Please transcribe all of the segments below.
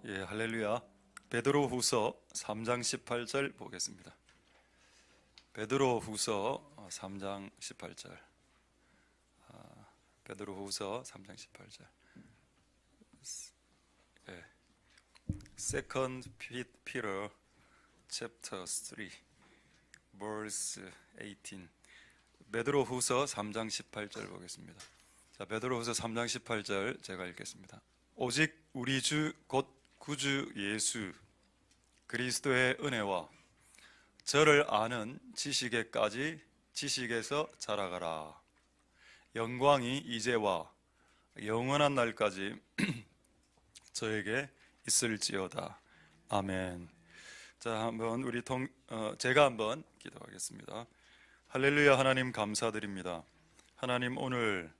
예, 할렐루야. 베드로후서 3장 18절 보겠습니다. 베드로후서 3장 18절. 베드로후서 3장 18절. 예. Second Peter chapter 3 verse 18. 베드로후서 3장 18절 보겠습니다. 자, 베드로후서 3장 18절 제가 읽겠습니다. 오직 우리 주 곧 구주 예수 그리스도의 은혜와 저를 아는 지식에서 자라가라. 영광이 이제와 영원한 날까지 저에게 있을지어다. 아멘. 자, 한번 제가 한번 기도하겠습니다. 할렐루야. 하나님 감사드립니다. 하나님, 오늘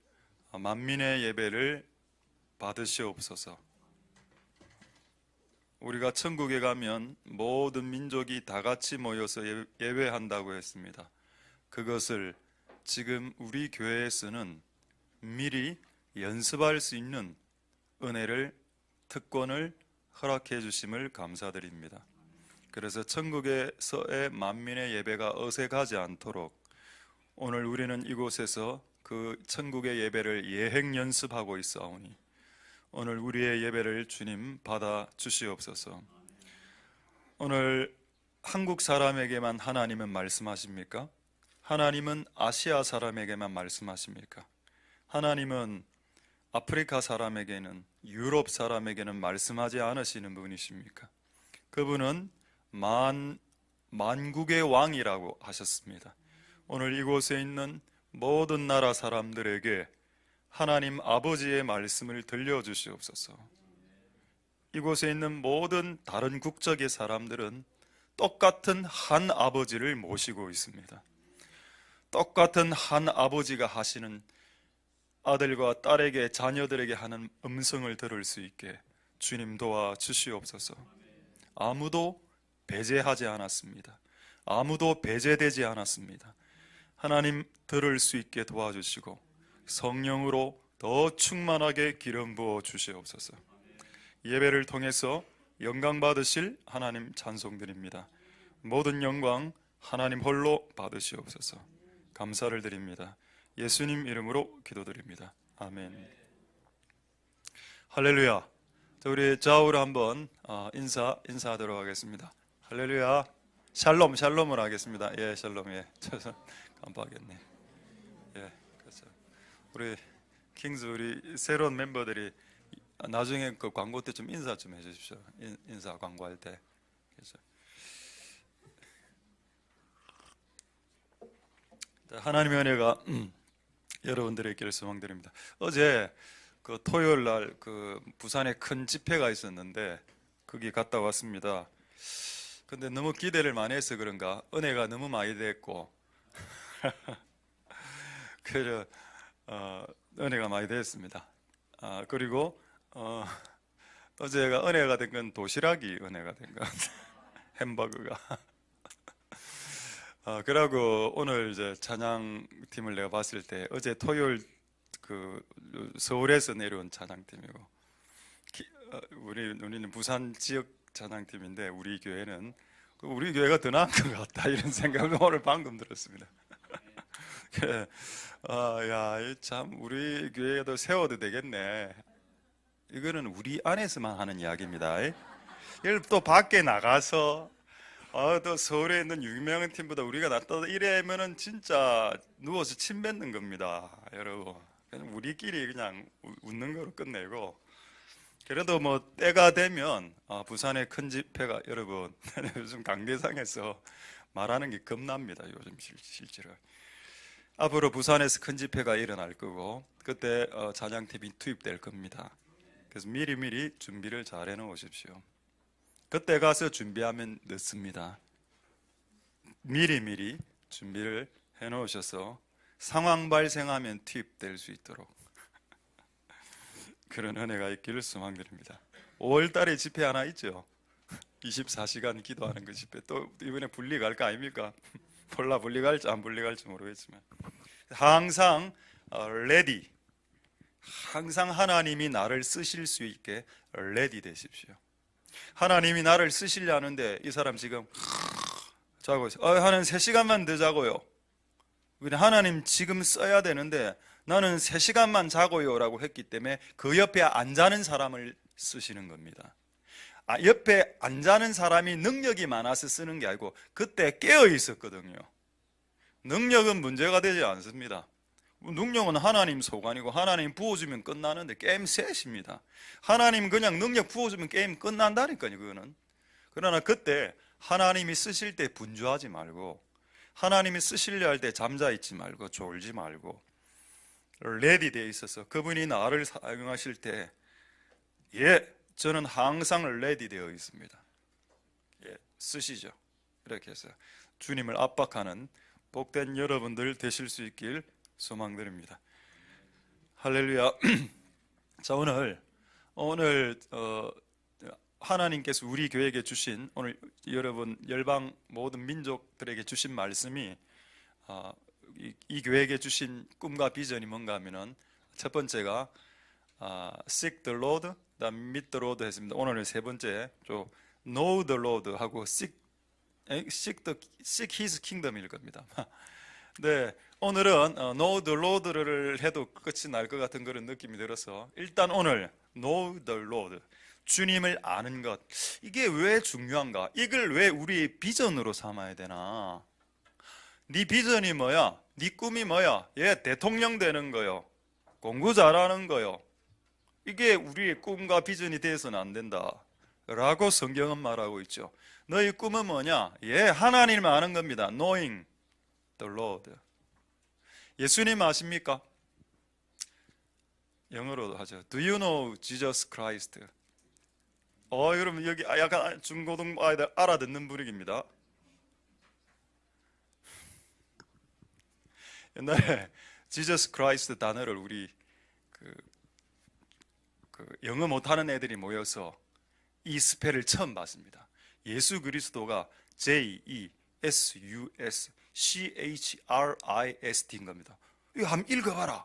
만민의 예배를 받으시옵소서. 우리가 천국에 가면 모든 민족이 다 같이 모여서 예배한다고 했습니다. 그것을 지금 우리 교회에서는 미리 연습할 수 있는 은혜를, 특권을 허락해 주심을 감사드립니다. 그래서 천국에서의 만민의 예배가 어색하지 않도록 오늘 우리는 이곳에서 그 천국의 예배를 예행 연습하고 있사오니 오늘 우리의 예배를 주님 받아 주시옵소서. 오늘 한국 사람에게만 하나님은 말씀하십니까? 하나님은 아시아 사람에게만 말씀하십니까? 하나님은 아프리카 사람에게는, 유럽 사람에게는 말씀하지 않으시는 분이십니까? 그분은 만국의 왕이라고 하셨습니다. 오늘 이곳에 있는 모든 나라 사람들에게 하나님 아버지의 말씀을 들려주시옵소서. 이곳에 있는 모든 다른 국적의 사람들은 똑같은 한 아버지를 모시고 있습니다. 똑같은 한 아버지가 하시는 아들과 딸에게, 자녀들에게 하는 음성을 들을 수 있게 주님 도와주시옵소서. 아무도 배제하지 않았습니다. 아무도 배제되지 않았습니다. 하나님 들을 수 있게 도와주시고 성령으로 더 충만하게 기름 부어 주시옵소서. 예배를 통해서 영광 받으실 하나님 찬송드립니다. 모든 영광 하나님 홀로 받으시옵소서. 감사를 드립니다. 예수님 이름으로 기도드립니다. 아멘. 할렐루야. 자, 우리 좌우로 한번 인사하도록 하겠습니다. 할렐루야. 샬롬을 하겠습니다. 예, 샬롬. 예, 깜빡했네. 예, 그렇죠. 우리 킹스, 우리 새로운 멤버들이 나중에 그 광고 때 좀 인사 좀 해주십시오. 인사 광고할 때. 그렇죠. 하나님의 은혜가 여러분들의 있기를 소망드립니다. 어제 그 토요일 날 그 부산에 큰 집회가 있었는데 거기 갔다 왔습니다. 근데 너무 기대를 많이 해서 그런가 은혜가 너무 많이 됐고 그래서 은혜가 많이 됐습니다. 그리고 어제가 은혜가 된 건 도시락이 은혜가 된 것 같아요. 햄버거가. 그러고 오늘 이제 찬양팀을 내가 봤을 때 어제 토요일 그 서울에서 내려온 찬양팀이고 우리는 부산 지역 찬양팀인데 우리 교회가 더 나은 것 같다 이런 생각을 오늘 방금 들었습니다. 그래, 참 우리 교회도 세워도 되겠네. 이거는 우리 안에서만 하는 이야기입니다. 이걸 또 밖에 나가서 또 서울에 있는 유명한 팀보다 우리가 낫다 이래면은 진짜 누워서 침 뱉는 겁니다, 여러분. 그냥 우리끼리 그냥 웃는 거로 끝내고. 그래도 뭐 때가 되면 부산의 큰 집회가 여러분 요즘 강대상에서 말하는 게 겁납니다. 요즘 실제로. 앞으로 부산에서 큰 집회가 일어날 거고 그때 찬양팀이 투입될 겁니다. 그래서 미리 준비를 잘 해놓으십시오. 그때 가서 준비하면 늦습니다. 미리 준비를 해놓으셔서 상황 발생하면 투입될 수 있도록 그런 은혜가 있기를 소망드립니다. 5월 달에 집회 하나 있죠. 24시간 기도하는 그 집회. 또 이번에 분리 갈 거 아닙니까? 몰라, 분리 갈지 안 분리 갈지 모르겠지만 항상 레디, 항상 하나님이 나를 쓰실 수 있게 레디 되십시오. 하나님이 나를 쓰시려 하는데 이 사람 지금 자고 있어. 한 3시간만 더 자고요. 그냥 하나님 지금 써야 되는데 나는 3시간만 자고요 라고 했기 때문에 그 옆에 안 자는 사람을 쓰시는 겁니다. 옆에 안 자는 사람이 능력이 많아서 쓰는 게 아니고 그때 깨어 있었거든요. 능력은 문제가 되지 않습니다. 능력은 하나님 소관이고 하나님 부어주면 끝나는데 게임 셋입니다. 하나님 그냥 능력 부어주면 게임 끝난다니까요. 그거는. 그러나 그때 하나님이 쓰실 때 분주하지 말고, 하나님이 쓰시려 할 때 잠자있지 말고 졸지 말고 레디 되어 있어서 그분이 나를 사용하실 때 저는 항상 레디 되어 있습니다. 쓰시죠. 이렇게 해서 주님을 압박하는 복된 여러분들 되실 수 있길 소망드립니다. 할렐루야. 자, 오늘 하나님께서 우리 교회에게 주신, 오늘 여러분 열방 모든 민족들에게 주신 말씀이 이 교회에게 주신 꿈과 비전이 뭔가 하면은 첫 번째가 seek the Lord, 그다음 meet the Lord 했습니다. 오늘은 세 번째 또 know the Lord 하고 seek His kingdom일 겁니다. 네, 오늘은 know the Lord를 해도 끝이 날 것 같은 그런 느낌이 들어서 일단 오늘 know the Lord, 주님을 아는 것, 이게 왜 중요한가? 이걸 왜 우리 비전으로 삼아야 되나? 네 비전이 뭐야? 네 꿈이 뭐야? 대통령 되는 거요, 공부 잘하는 거요. 이게 우리의 꿈과 비전이 되어서는 안 된다 라고 성경은 말하고 있죠. 너희 꿈은 뭐냐? 하나님을 아는 겁니다. Knowing the Lord. 예수님 아십니까? 영어로도 하죠. Do you know Jesus Christ? 여러분 여기 약간 중고등 아이들 알아듣는 분위기입니다. 옛날에 Jesus Christ 단어를 우리 영어 못하는 애들이 모여서 이 스펠을 처음 봤습니다. 예수 그리스도가 JESUSCHRIST인 겁니다. 이거 한번 읽어봐라.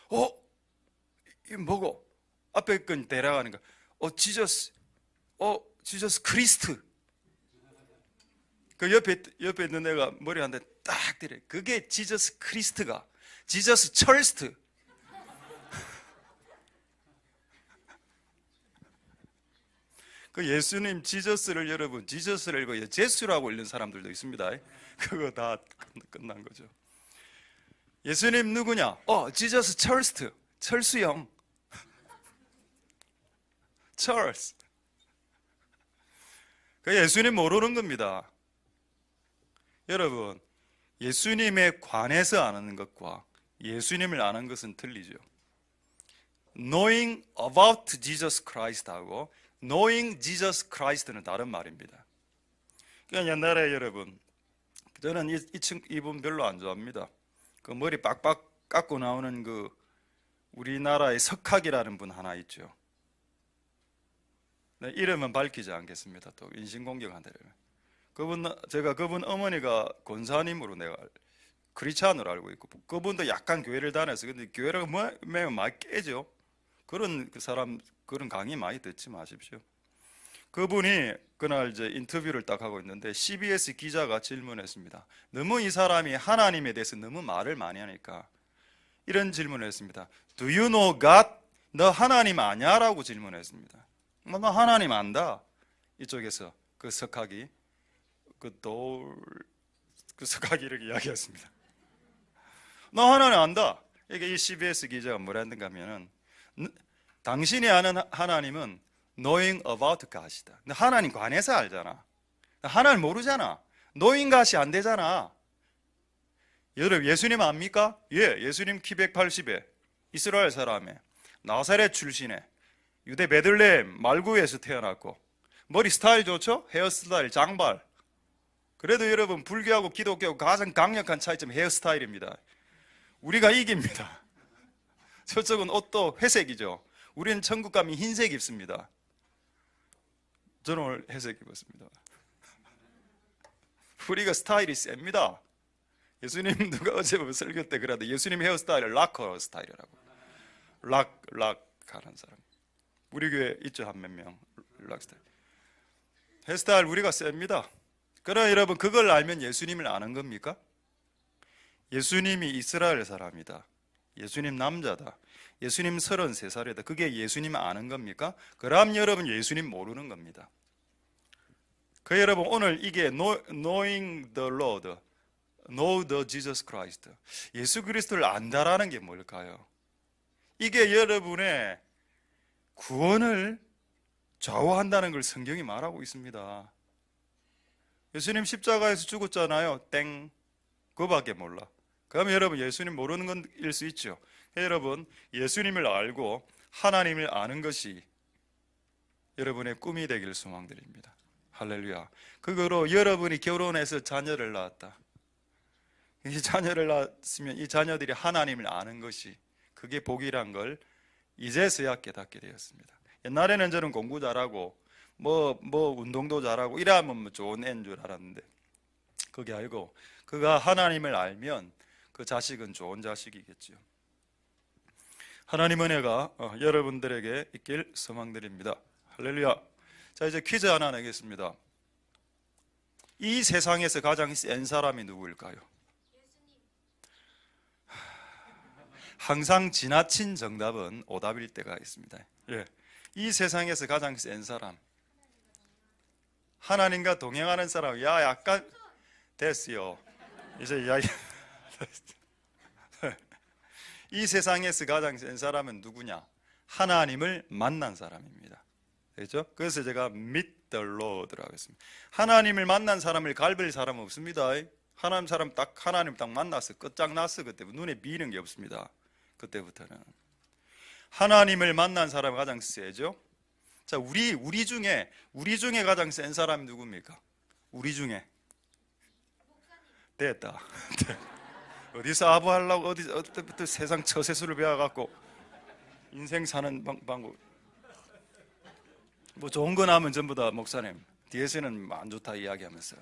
이거 뭐고? 앞에 건 대략하는 거. 지저스 크리스트. 그 옆에 있는 애가 머리 한 대 딱 때려. 그게 지저스 크리스트가 지저스 철스트. 그 예수님 지저스를 여러분 지저스를 읽고 제수라고 읽는 사람들도 있습니다. 그거 다 끝난 거죠. 예수님 누구냐? 지저스 철스트, 철수형. 찰스. 그 예수님 모르는 겁니다. 여러분, 예수님에 관해서 아는 것과 예수님을 아는 것은 틀리죠. Knowing about Jesus Christ하고 Knowing Jesus Christ는 다른 말입니다. 그러니까 옛날에 여러분, 저는 이분 별로 안 좋아합니다. 그 머리 빡빡 깎고 나오는 그 우리나라의 석학이라는 분 하나 있죠. 네, 이름은 밝히지 않겠습니다. 또 인신공격한다면. 제가 그분 어머니가 권사님으로 내가 크리스찬으로 알고 있고, 그분도 약간 교회를 다녀서, 근데 교회를 매우 많이 깨죠. 그런 사람, 그런 강의 많이 듣지 마십시오. 그분이 그날 이제 인터뷰를 딱 하고 있는데 CBS 기자가 질문했습니다. 너무 이 사람이 하나님에 대해서 너무 말을 많이 하니까 이런 질문을 했습니다. Do you know God? 너 하나님 아냐? 라고 질문했습니다. 너 하나님 안다. 이쪽에서 그 석학이 그 석학이 이렇게 이야기했습니다. 너 하나님 안다. 이게 이 CBS 기자가 뭐라 했는가 하면은, 당신이 아는 하나님은 knowing about God이다. 하나님 관해서 알잖아. 하나님 모르잖아. knowing God이 안 되잖아. 여러분 예수님 압니까? 예수님 키 180에 이스라엘 사람에 나사렛 출신에 유대 베들레헴 말구에서 태어났고, 머리 스타일 좋죠? 헤어스타일 장발. 그래도 여러분 불교하고 기독교하고 가장 강력한 차이점 헤어스타일입니다. 우리가 이깁니다. 저쪽은 옷도 회색이죠. 우리는 천국 가면 흰색 입습니다. 저는 오늘 회색 입었습니다. 우리가 스타일이 셉니다. 예수님 누가 어제 설교 때 그러는데 예수님 헤어스타일을 락커 스타일이라고. 락 하는 사람. 우리 교회 있죠, 한 몇 명 락 스타일. 헤스타일 우리가 셉니다. 그러나 여러분, 그걸 알면 예수님을 아는 겁니까? 예수님이 이스라엘 사람이다, 예수님 남자다, 예수님 33살이다, 그게 예수님 아는 겁니까? 그럼 여러분 예수님 모르는 겁니다. 그 여러분, 오늘 이게 knowing the Lord, know the Jesus Christ, 예수 그리스도를 안다라는 게 뭘까요? 이게 여러분의 구원을 좌우한다는 걸 성경이 말하고 있습니다. 예수님 십자가에서 죽었잖아요. 땡. 그거밖에 몰라. 그러면 여러분 예수님 모르는 건일 수 있죠. 여러분, 예수님을 알고 하나님을 아는 것이 여러분의 꿈이 되길 소망드립니다. 할렐루야. 그거로 여러분이 결혼해서 자녀를 낳았다, 이 자녀를 낳았으면 이 자녀들이 하나님을 아는 것이, 그게 복이란 걸 이제서야 깨닫게 되었습니다. 옛날에는 저는 공부 잘하고 뭐 운동도 잘하고 이러면 뭐 좋은 애인 줄 알았는데, 그게 아니고 그가 하나님을 알면 그 자식은 좋은 자식이겠죠. 하나님 은혜가 여러분들에게 있길 소망드립니다. 할렐루야. 자, 이제 퀴즈 하나 내겠습니다. 이 세상에서 가장 센 사람이 누구일까요? 항상 지나친 정답은 오답일 때가 있습니다. 예. 이 세상에서 가장 센 사람, 하나님과 동행하는 사람. 야, 약간 됐어요. 이제 이야기. 이 세상에서 가장 센 사람은 누구냐? 하나님을 만난 사람입니다. 그렇죠? 그래서 제가 meet the Lord라고 했습니다. 하나님을 만난 사람을 갈빌 사람은 없습니다. 하나님 딱 만났어, 끝장났어. 그때 눈에 비는 게 없습니다. 그때부터는 하나님을 만난 사람이 가장 세죠. 자, 우리 중에 가장 센 사람이 누굽니까? 우리 중에 됐다. 어디서 아부하려고 어디부터 세상 처세술을 배워갖고 인생 사는 방법, 뭐 좋은 거 나오면 전부 다 목사님 뒤에서는 안 좋다 이야기하면서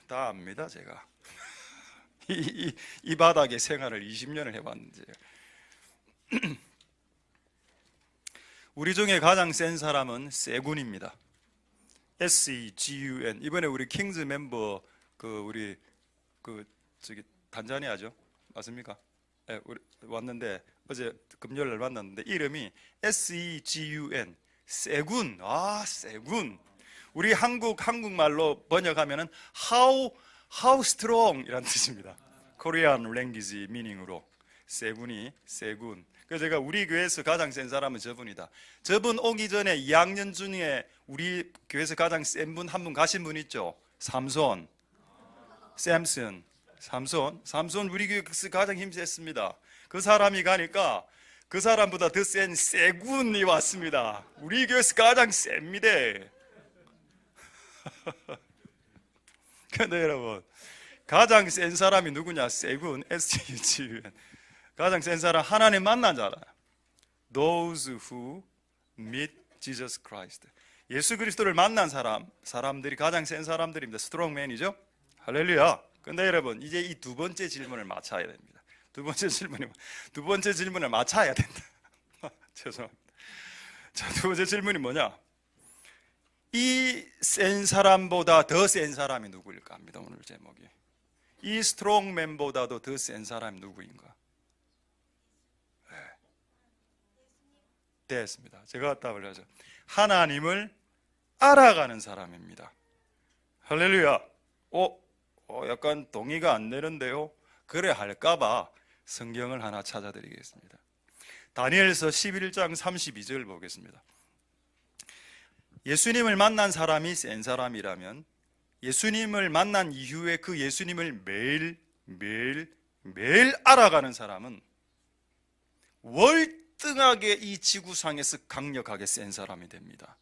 다 압니다. 제가 이 바닥에 생활을 20년을 해봤는데 우리 중에 가장 센 사람은 세군입니다. SEGUN. 이번에 우리 킹즈 멤버 저기 단자니아죠, 맞습니까? 네, 우리 왔는데 어제 금요일 날 만났는데 이름이 SEGUN, 세군. 세군. 우리 한국말로 번역하면은 how strong 이란 뜻입니다. Korean language meaning으로 세군. 그래서 제가 우리 교회에서 가장 센 사람은 저분이다. 저분 오기 전에 2학년 중에 우리 교회에서 가장 센 분 한 분 가신 분 있죠. 삼손 우리 교회에서 가장 힘셌습니다. 그 사람이 가니까 그 사람보다 더 센 세군이 왔습니다. 우리 교회에서 가장 셉니다. 근데 여러분, 가장 센 사람이 누구냐? 세군, SUGN. 가장 센 사람, 하나님 만난 자라. Those who meet Jesus Christ. 예수 그리스도를 만난 사람들이 가장 센 사람들입니다. 스트롱맨이죠. 할렐루야. 근데 여러분, 이제 이 두 번째 질문을 맞춰야 됩니다. 두 번째 질문을 맞춰야 된다. 죄송합니다. 자, 두 번째 질문이 뭐냐? 이 센 사람보다 더 센 사람이 누구일까 합니다. 오늘 제목이. 이 스트롱맨보다도 더 센 사람이 누구인가? 됐습니다. 제가 답을 하죠. 하나님을 알아가는 사람입니다. 할렐루야. 약간 동의가 안 되는데요. 그래 할까봐 성경을 하나 찾아드리겠습니다. 다니엘서 11장 32절 보겠습니다. 예수님을 만난 사람이 센 사람이라면 예수님을 만난 이후에 그 예수님을 매일 알아가는 사람은 월등하게 이 지구상에서 강력하게 센 사람이 됩니다.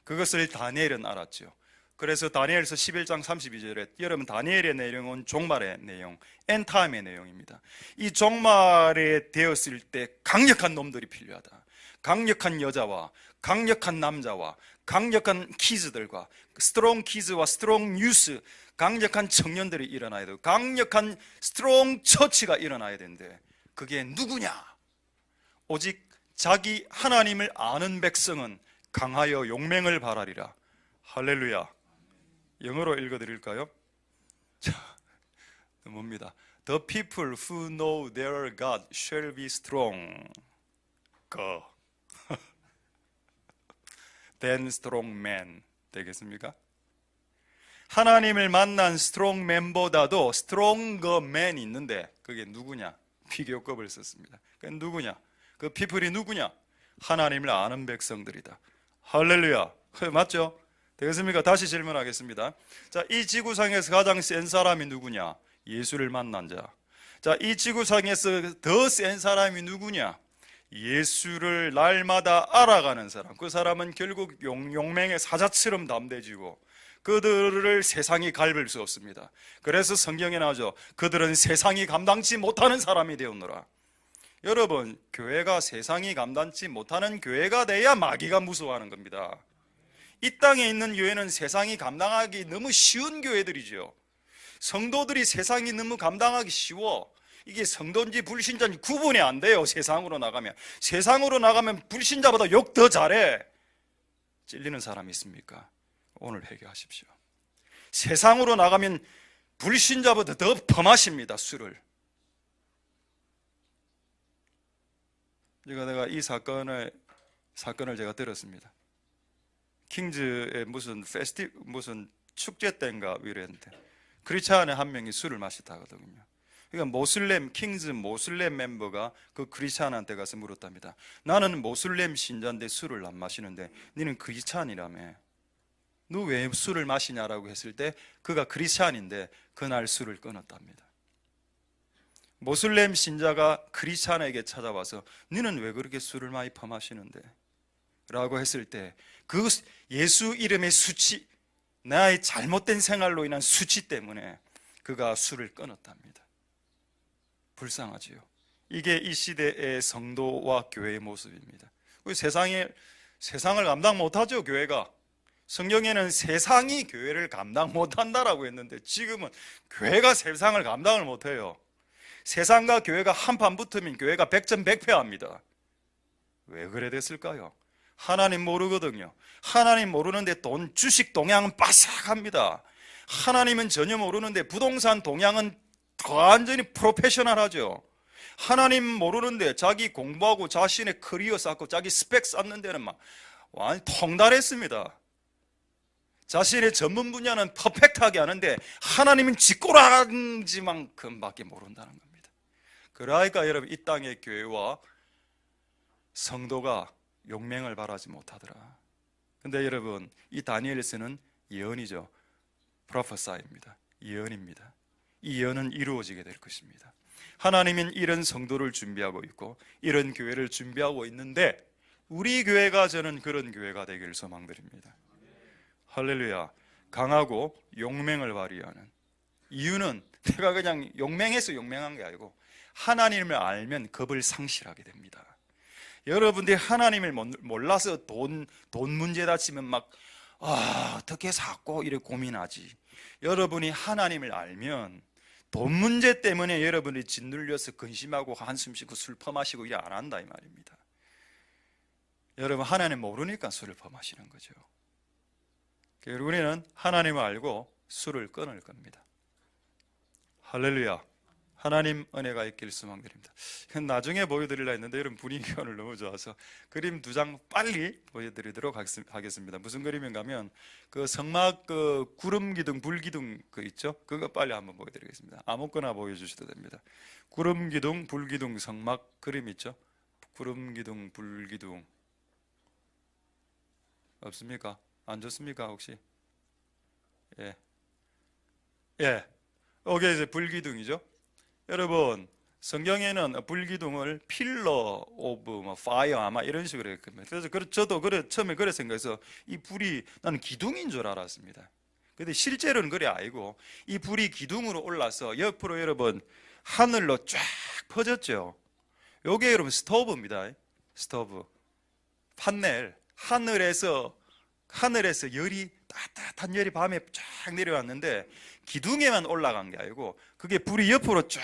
그것을 다니엘은 알았죠. 그래서 다니엘서 11장 32절에 여러분, 다니엘의 내용은 종말의 내용, 엔타임의 내용입니다. 이 종말에 되었을 때 강력한 놈들이 필요하다. 강력한 여자와 강력한 남자와 강력한 키즈들과 스트롱 키즈와 스트롱 뉴스, 강력한 청년들이 일어나야 되고 강력한 스트롱 처치가 일어나야 되는데 그게 누구냐? 오직 자기 하나님을 아는 백성은 강하여 용맹을 발하리라. 할렐루야. 영어로 읽어드릴까요? 자, 뭡니다. The people who know their God shall be strong. 거. Then strong men. 되겠습니까? 하나님을 만난 strong man보다도 stronger man이 있는데 그게 누구냐? 비교급을 썼습니다. 그 누구냐? 그 people이 누구냐? 하나님을 아는 백성들이다. 할렐루야. 맞죠? 되겠습니까? 다시 질문하겠습니다. 자, 이 지구상에서 가장 센 사람이 누구냐? 예수를 만난 자. 자, 이 지구상에서 더 센 사람이 누구냐? 예수를 날마다 알아가는 사람. 그 사람은 결국 용맹의 사자처럼 담대해지고 그들을 세상이 갈빌 수 없습니다. 그래서 성경에 나오죠. 그들은 세상이 감당치 못하는 사람이 되었노라. 여러분, 교회가 세상이 감당치 못하는 교회가 돼야 마귀가 무서워하는 겁니다. 이 땅에 있는 교회는 세상이 감당하기 너무 쉬운 교회들이죠. 성도들이 세상이 너무 감당하기 쉬워. 이게 성도인지 불신자인지 구분이 안 돼요. 세상으로 나가면 불신자보다 욕 더 잘해. 찔리는 사람이 있습니까? 오늘 회개하십시오. 세상으로 나가면 불신자보다 더 범하십니다. 술을. 내가 이 사건을 제가 들었습니다. 킹즈의 무슨 축제 때인가 이랬는데 크리스찬의 한 명이 술을 마시다거든요. 그러니까 킹즈 모슬렘 멤버가 그 크리스찬한테 가서 물었답니다. 나는 모슬렘 신자인데 술을 안 마시는데 너는 크리스찬이라며. 너 왜 술을 마시냐라고 했을 때 그가 크리스찬인데 그날 술을 끊었답니다. 모슬렘 신자가 크리스찬에게 찾아와서 너는 왜 그렇게 술을 많이 퍼마시는데? 라고 했을 때 그 예수 이름의 수치, 나의 잘못된 생활로 인한 수치 때문에 그가 술을 끊었답니다. 불쌍하지요. 이게 이 시대의 성도와 교회의 모습입니다. 세상을 감당 못하죠, 교회가. 성경에는 세상이 교회를 감당 못한다라고 했는데 지금은 교회가 세상을 감당을 못해요. 세상과 교회가 한판 붙으면 교회가 백전백패합니다. 왜 그래 됐을까요? 하나님 모르거든요. 하나님 모르는데 주식 동향은 빠삭합니다. 하나님은 전혀 모르는데 부동산 동향은 완전히 프로페셔널하죠. 하나님 모르는데 자기 공부하고 자신의 커리어 쌓고 자기 스펙 쌓는 데는 막 완전 통달했습니다. 자신의 전문 분야는 퍼펙트하게 하는데 하나님은 쥐꼬랑지만큼밖에 모른다는 겁니다. 그러니까 여러분, 이 땅의 교회와 성도가 용맹을 바라지 못하더라. 근데 여러분, 이 다니엘서는 예언이죠. 프로페사입니다. 예언입니다. 이 예언은 이루어지게 될 것입니다. 하나님은 이런 성도를 준비하고 있고 이런 교회를 준비하고 있는데 우리 교회가 저는 그런 교회가 되기를 소망드립니다. 할렐루야. 강하고 용맹을 발휘하는 이유는 내가 그냥 용맹해서 용맹한 게 아니고 하나님을 알면 겁을 상실하게 됩니다. 여러분들이 하나님을 몰라서 돈 문제다 치면 막 어떻게 샀고 이렇게 고민하지. 여러분이 하나님을 알면 돈 문제 때문에 여러분이 짓눌려서 근심하고 한숨 쉬고 술 퍼마시고 이래 안 한다 이 말입니다. 여러분, 하나님 모르니까 술을 퍼마시는 거죠. 우리는 하나님을 알고 술을 끊을 겁니다. 할렐루야. 하나님 은혜가 있길 소망드립니다. 나중에 보여드리려 했는데 여러분 분위기가 오늘 너무 좋아서 그림 2장 빨리 보여드리도록 하겠습니다. 무슨 그림인가 하면 그 성막 그 구름 기둥 불 기둥 그 있죠? 그거 빨리 한번 보여드리겠습니다. 아무거나 보여주셔도 됩니다. 구름 기둥 불 기둥 성막 그림 있죠? 구름 기둥 불 기둥 없습니까? 안 좋습니까 혹시? 예. 이게 이제 불기둥이죠. 여러분, 성경에는 불기둥을 필러 오브 파이어 아마 이런 식으로 했거든요. 그래서 저도 처음에 그래 생각해서 이 불이 나는 기둥인 줄 알았습니다. 근데 실제로는 그래 아니고 이 불이 기둥으로 올라서 옆으로 여러분 하늘로 쫙 퍼졌죠. 요게 여러분 스토브입니다. 스토브. 판넬. 하늘에서 열이 따뜻한 열이 밤에 쫙 내려왔는데 기둥에만 올라간 게 아니고 그게 불이 옆으로 쫙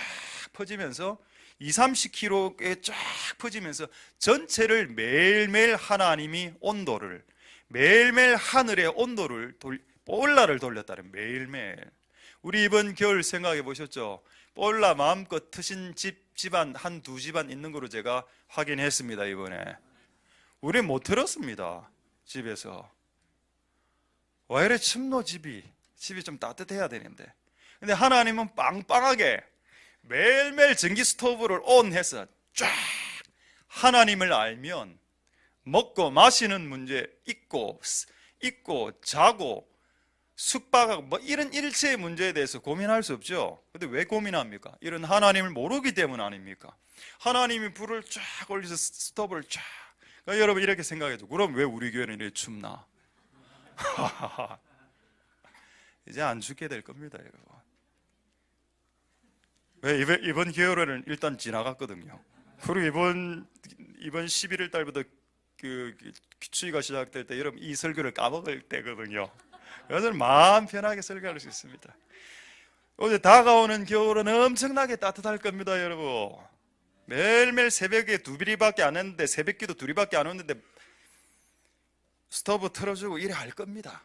퍼지면서 20-30km에 쫙 퍼지면서 전체를 매일매일 하나님이 온도를 매일매일 하늘의 온도를 볼라를 돌렸다는, 매일매일. 우리 이번 겨울 생각해 보셨죠? 볼라 마음껏 트신 집안 한 두 집안 있는 거로 제가 확인했습니다. 이번에 우리 못 틀었습니다. 집에서. 왜 이래 춥노? 집이 좀 따뜻해야 되는데. 근데 하나님은 빵빵하게 매일매일 전기 스토브를 온해서 쫙. 하나님을 알면 먹고 마시는 문제 있고 자고 숙박하고 뭐 이런 일체의 문제에 대해서 고민할 수 없죠. 근데 왜 고민합니까? 이런 하나님을 모르기 때문 아닙니까? 하나님이 불을 쫙 올려서 스토브를 쫙. 그러니까 여러분 이렇게 생각해줘. 그럼 왜 우리 교회는 이렇게 춥나? 이제 안 춥게 될 겁니다, 여러분. 왜 이번 겨울에는 일단 지나갔거든요. 그리고 이번 11월 달부터 그 추위가 시작될 때 여러분 이 설교를 까먹을 때거든요. 그래서 마음 편하게 설교할 수 있습니다. 어제 다가오는 겨울은 엄청나게 따뜻할 겁니다, 여러분. 매일매일 새벽에 2비리밖에 안 했는데, 새벽기도 2비밖에 안 했는데 스토브 틀어주고 이래 할 겁니다.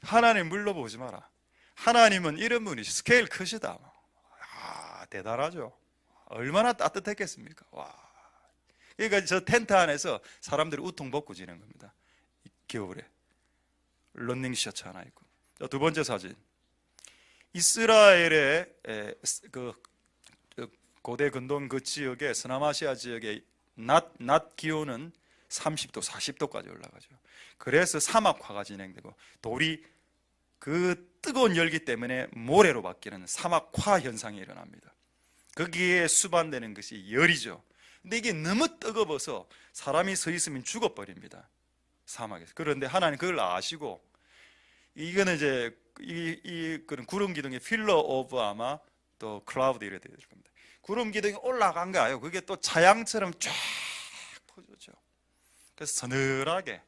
하나님 물러보지 마라. 하나님은 이런 분이시, 스케일 크시다. 대단하죠. 얼마나 따뜻했겠습니까? 와. 그러니까 저 텐트 안에서 사람들이 우통 벗고 지는 겁니다. 겨울에 러닝 셔츠 하나 입고. 자, 두 번째 사진. 이스라엘의 그 고대 근동 그 지역에, 서남아시아 지역의 낮 기온은 30도, 40도까지 올라가죠. 그래서 사막화가 진행되고 돌이 그 뜨거운 열기 때문에 모래로 바뀌는 사막화 현상이 일어납니다. 거기에 수반되는 것이 열이죠. 근데 이게 너무 뜨거워서 사람이 서 있으면 죽어버립니다, 사막에서. 그런데 하나님 그걸 아시고, 이거는 이제 그런 구름 기둥의 필러 오브 아마 또 클라우드 이래 될 겁니다. 구름 기둥이 올라간 거예요. 그게 또 차양처럼 쫙 퍼졌죠. 그래서 서늘하게.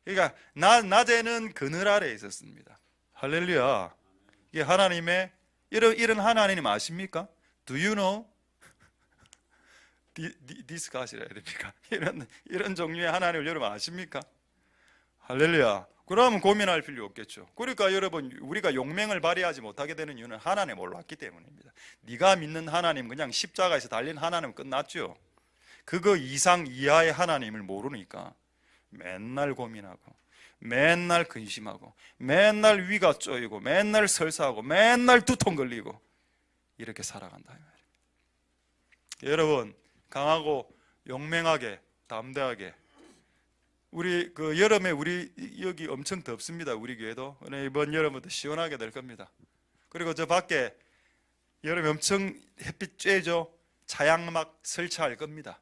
그러니까 낮에는 그늘 아래에 있었습니다. 할렐루야. 이게 하나님의 이런 하나님 아십니까? Do you know? 디스가시라 해야 됩니까? 이런 종류의 하나님을 여러분 아십니까? 할렐루야. 그러면 고민할 필요 없겠죠. 그러니까 여러분 우리가 용맹을 발휘하지 못하게 되는 이유는 하나님을 몰랐기 때문입니다. 네가 믿는 하나님, 그냥 십자가에서 달린 하나님 끝났죠. 그거 이상 이하의 하나님을 모르니까 맨날 고민하고 맨날 근심하고 맨날 위가 쪼이고 맨날 설사하고 맨날 두통 걸리고 이렇게 살아간다. 여러분 강하고 용맹하게 담대하게. 우리 그 여름에 우리 여기 엄청 덥습니다. 우리 교회도 이번 여름부터 시원하게 될 겁니다. 그리고 저 밖에 여름에 엄청 햇빛 쬐죠. 자양막 설치할 겁니다.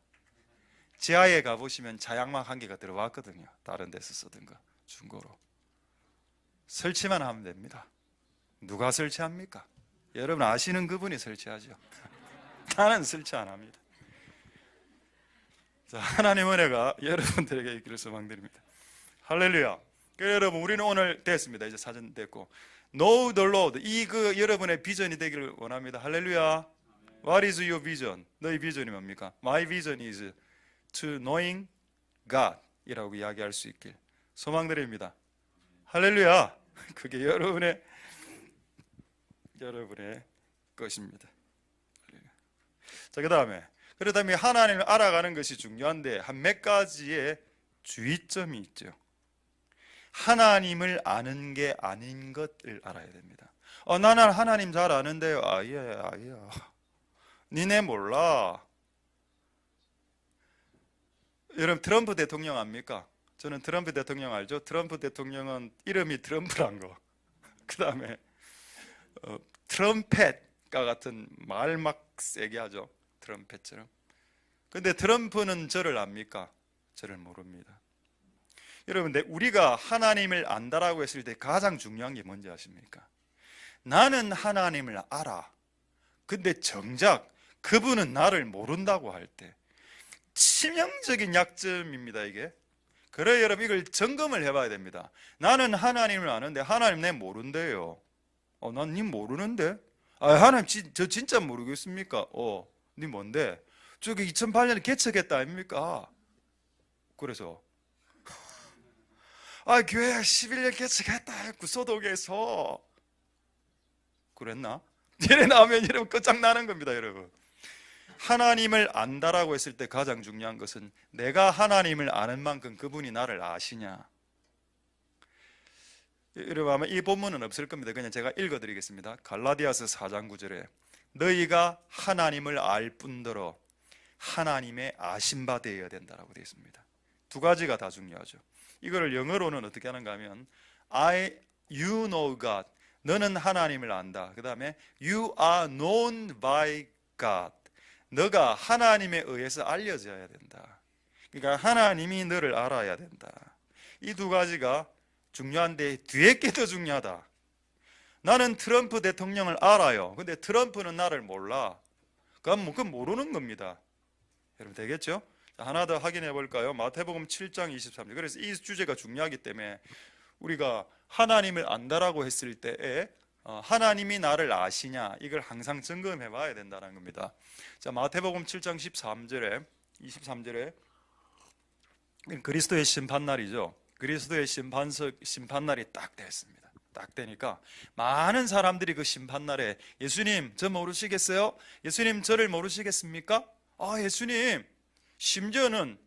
지하에 가보시면 자양막 한 개가 들어왔거든요. 다른 데서 쓰던 거 중고로. 설치만 하면 됩니다. 누가 설치합니까? 여러분 아시는 그분이 설치하죠. 나는 설치 안 합니다. 자, 하나님 은혜가 여러분들에게 있기를 소망드립니다. 할렐루야. 여러분 우리는 오늘 됐습니다. 이제 사진 됐고, Know the Lord, 그 여러분의 비전이 되기를 원합니다. 할렐루야. What is your vision? 너희 비전이 뭡니까? My vision is to knowing God 이라고 이야기할 수 있길 소망드립니다. 할렐루야. 그게 여러분의 것입니다. 자, 그 다음에 그렇다면 하나님을 알아가는 것이 중요한데 한 몇 가지의 주의점이 있죠. 하나님을 아는 게 아닌 것을 알아야 됩니다. 나는 하나님 잘 아는데요. 아니야. 니네 몰라. 여러분 트럼프 대통령 압니까? 저는 트럼프 대통령 알죠? 트럼프 대통령은 이름이 트럼프란 거. 그 다음에 트럼펫과 같은 말 막 세게 하죠. 트럼펫처럼. 근데 트럼프는 저를 압니까? 저를 모릅니다. 여러분, 우리가 하나님을 안다라고 했을 때 가장 중요한 게 뭔지 아십니까? 나는 하나님을 알아. 근데 정작 그분은 나를 모른다고 할 때 치명적인 약점입니다, 이게. 그래 여러분 이걸 점검을 해봐야 됩니다. 나는 하나님을 아는데 하나님 내 모른대요. 난 니 모르는데? 하나님 저 진짜 모르겠습니까? 니 뭔데? 저기 2008년에 개척했다 아닙니까? 그래서 교회 11년 개척했다 구소독에서 그랬나? 이래 나오면 여러분 끝장나는 겁니다. 여러분, 하나님을 안다라고 했을 때 가장 중요한 것은 내가 하나님을 아는 만큼 그분이 나를 아시냐. 여러분 아마 이 본문은 없을 겁니다. 그냥 제가 읽어드리겠습니다. 갈라디아서 4장 9절에 너희가 하나님을 알 뿐더러 하나님의 아신 바 되어야 된다라고 되어 있습니다. 두 가지가 다 중요하죠. 이거를 영어로는 어떻게 하는가 하면 you know God, 너는 하나님을 안다. 그 다음에 you are known by God, 너가 하나님에 의해서 알려져야 된다. 그러니까 하나님이 너를 알아야 된다. 이 두 가지가 중요한데 뒤에 게 더 중요하다. 나는 트럼프 대통령을 알아요. 근데 트럼프는 나를 몰라. 그건 모르는 겁니다. 여러분 되겠죠? 하나 더 확인해 볼까요? 마태복음 7장 23절. 그래서 이 주제가 중요하기 때문에 우리가 하나님을 안다라고 했을 때에 하나님이 나를 아시냐, 이걸 항상 점검해 봐야 된다는 겁니다. 자, 마태복음 7장 23절에 그리스도의 심판날이죠. 그리스도의 심판날이 딱 됐습니다. 딱 되니까 많은 사람들이 그 심판날에 예수님 저 모르시겠어요? 예수님 저를 모르시겠습니까? 예수님, 심지어는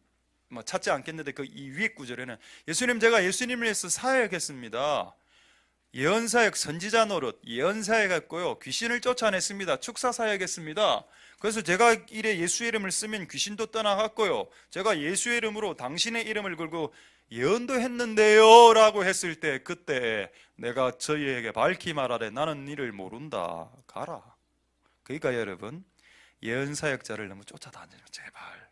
찾지 않겠는데 그 이 위에 구절에는 예수님 제가 예수님을 위해서 사역했습니다. 예언사역, 선지자 노릇, 예언사역했고요, 귀신을 쫓아냈습니다. 축사사역했습니다. 그래서 제가 이래 예수의 이름을 쓰면 귀신도 떠나갔고요, 제가 예수의 이름으로 당신의 이름을 걸고 예언도 했는데요 라고 했을 때 그때 내가 저희에게 밝히 말하되 나는 이를 모른다, 가라. 그러니까 여러분, 예언사역자를 너무 쫓아다니면 제발,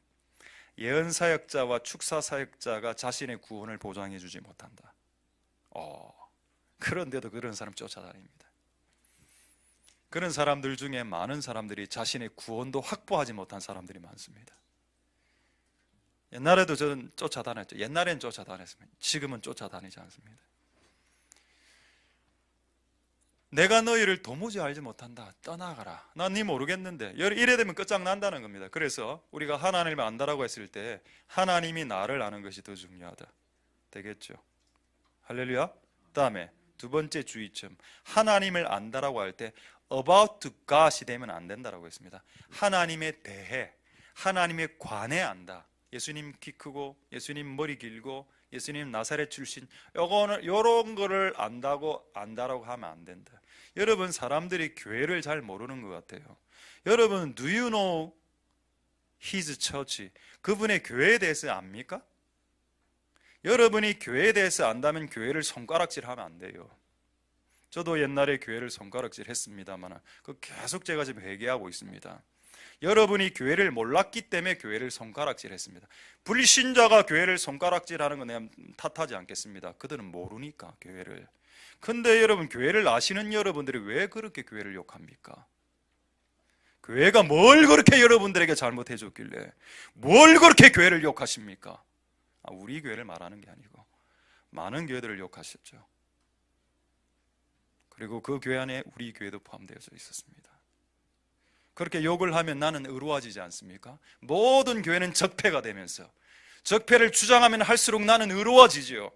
예언사역자와 축사사역자가 자신의 구원을 보장해 주지 못한다. 그런데도 그런 사람 쫓아다닙니다. 그런 사람들 중에 많은 사람들이 자신의 구원도 확보하지 못한 사람들이 많습니다. 옛날에도 저는 쫓아다녔죠. 옛날엔 쫓아다녔습니다. 지금은 쫓아다니지 않습니다. 내가 너희를 도무지 알지 못한다, 떠나가라. 난 네 모르겠는데. 이래 되면 끝장난다는 겁니다. 그래서 우리가 하나님을 안다라고 했을 때 하나님이 나를 아는 것이 더 중요하다. 되겠죠? 할렐루야. 다음에 두 번째 주의점, 하나님을 안다라고 할 때 about to God이 되면 안 된다라고 했습니다. 하나님에 대해, 하나님에 관해 안다. 예수님 키 크고, 예수님 머리 길고, 예수님 나사렛 출신, 요런 거를 안다라고 하면 안 된다. 여러분, 사람들이 교회를 잘 모르는 것 같아요. 여러분, do you know his church? 그분의 교회에 대해서 압니까? 여러분이 교회에 대해서 안다면 교회를 손가락질하면 안 돼요. 저도 옛날에 교회를 손가락질 했습니다만 그 계속 제가 지금 회개하고 있습니다. 여러분이 교회를 몰랐기 때문에 교회를 손가락질 했습니다. 불신자가 교회를 손가락질하는 건 내가 탓하지 않겠습니다. 그들은 모르니까 교회를. 근데 여러분, 교회를 아시는 여러분들이 왜 그렇게 교회를 욕합니까? 교회가 뭘 그렇게 여러분들에게 잘못해 줬길래 뭘 그렇게 교회를 욕하십니까? 우리 교회를 말하는 게 아니고 많은 교회들을 욕하셨죠. 그리고 그 교회 안에 우리 교회도 포함되어져 있었습니다. 그렇게 욕을 하면 나는 의로워지지 않습니까? 모든 교회는 적폐가 되면서 적폐를 주장하면 할수록 나는 의로워지죠.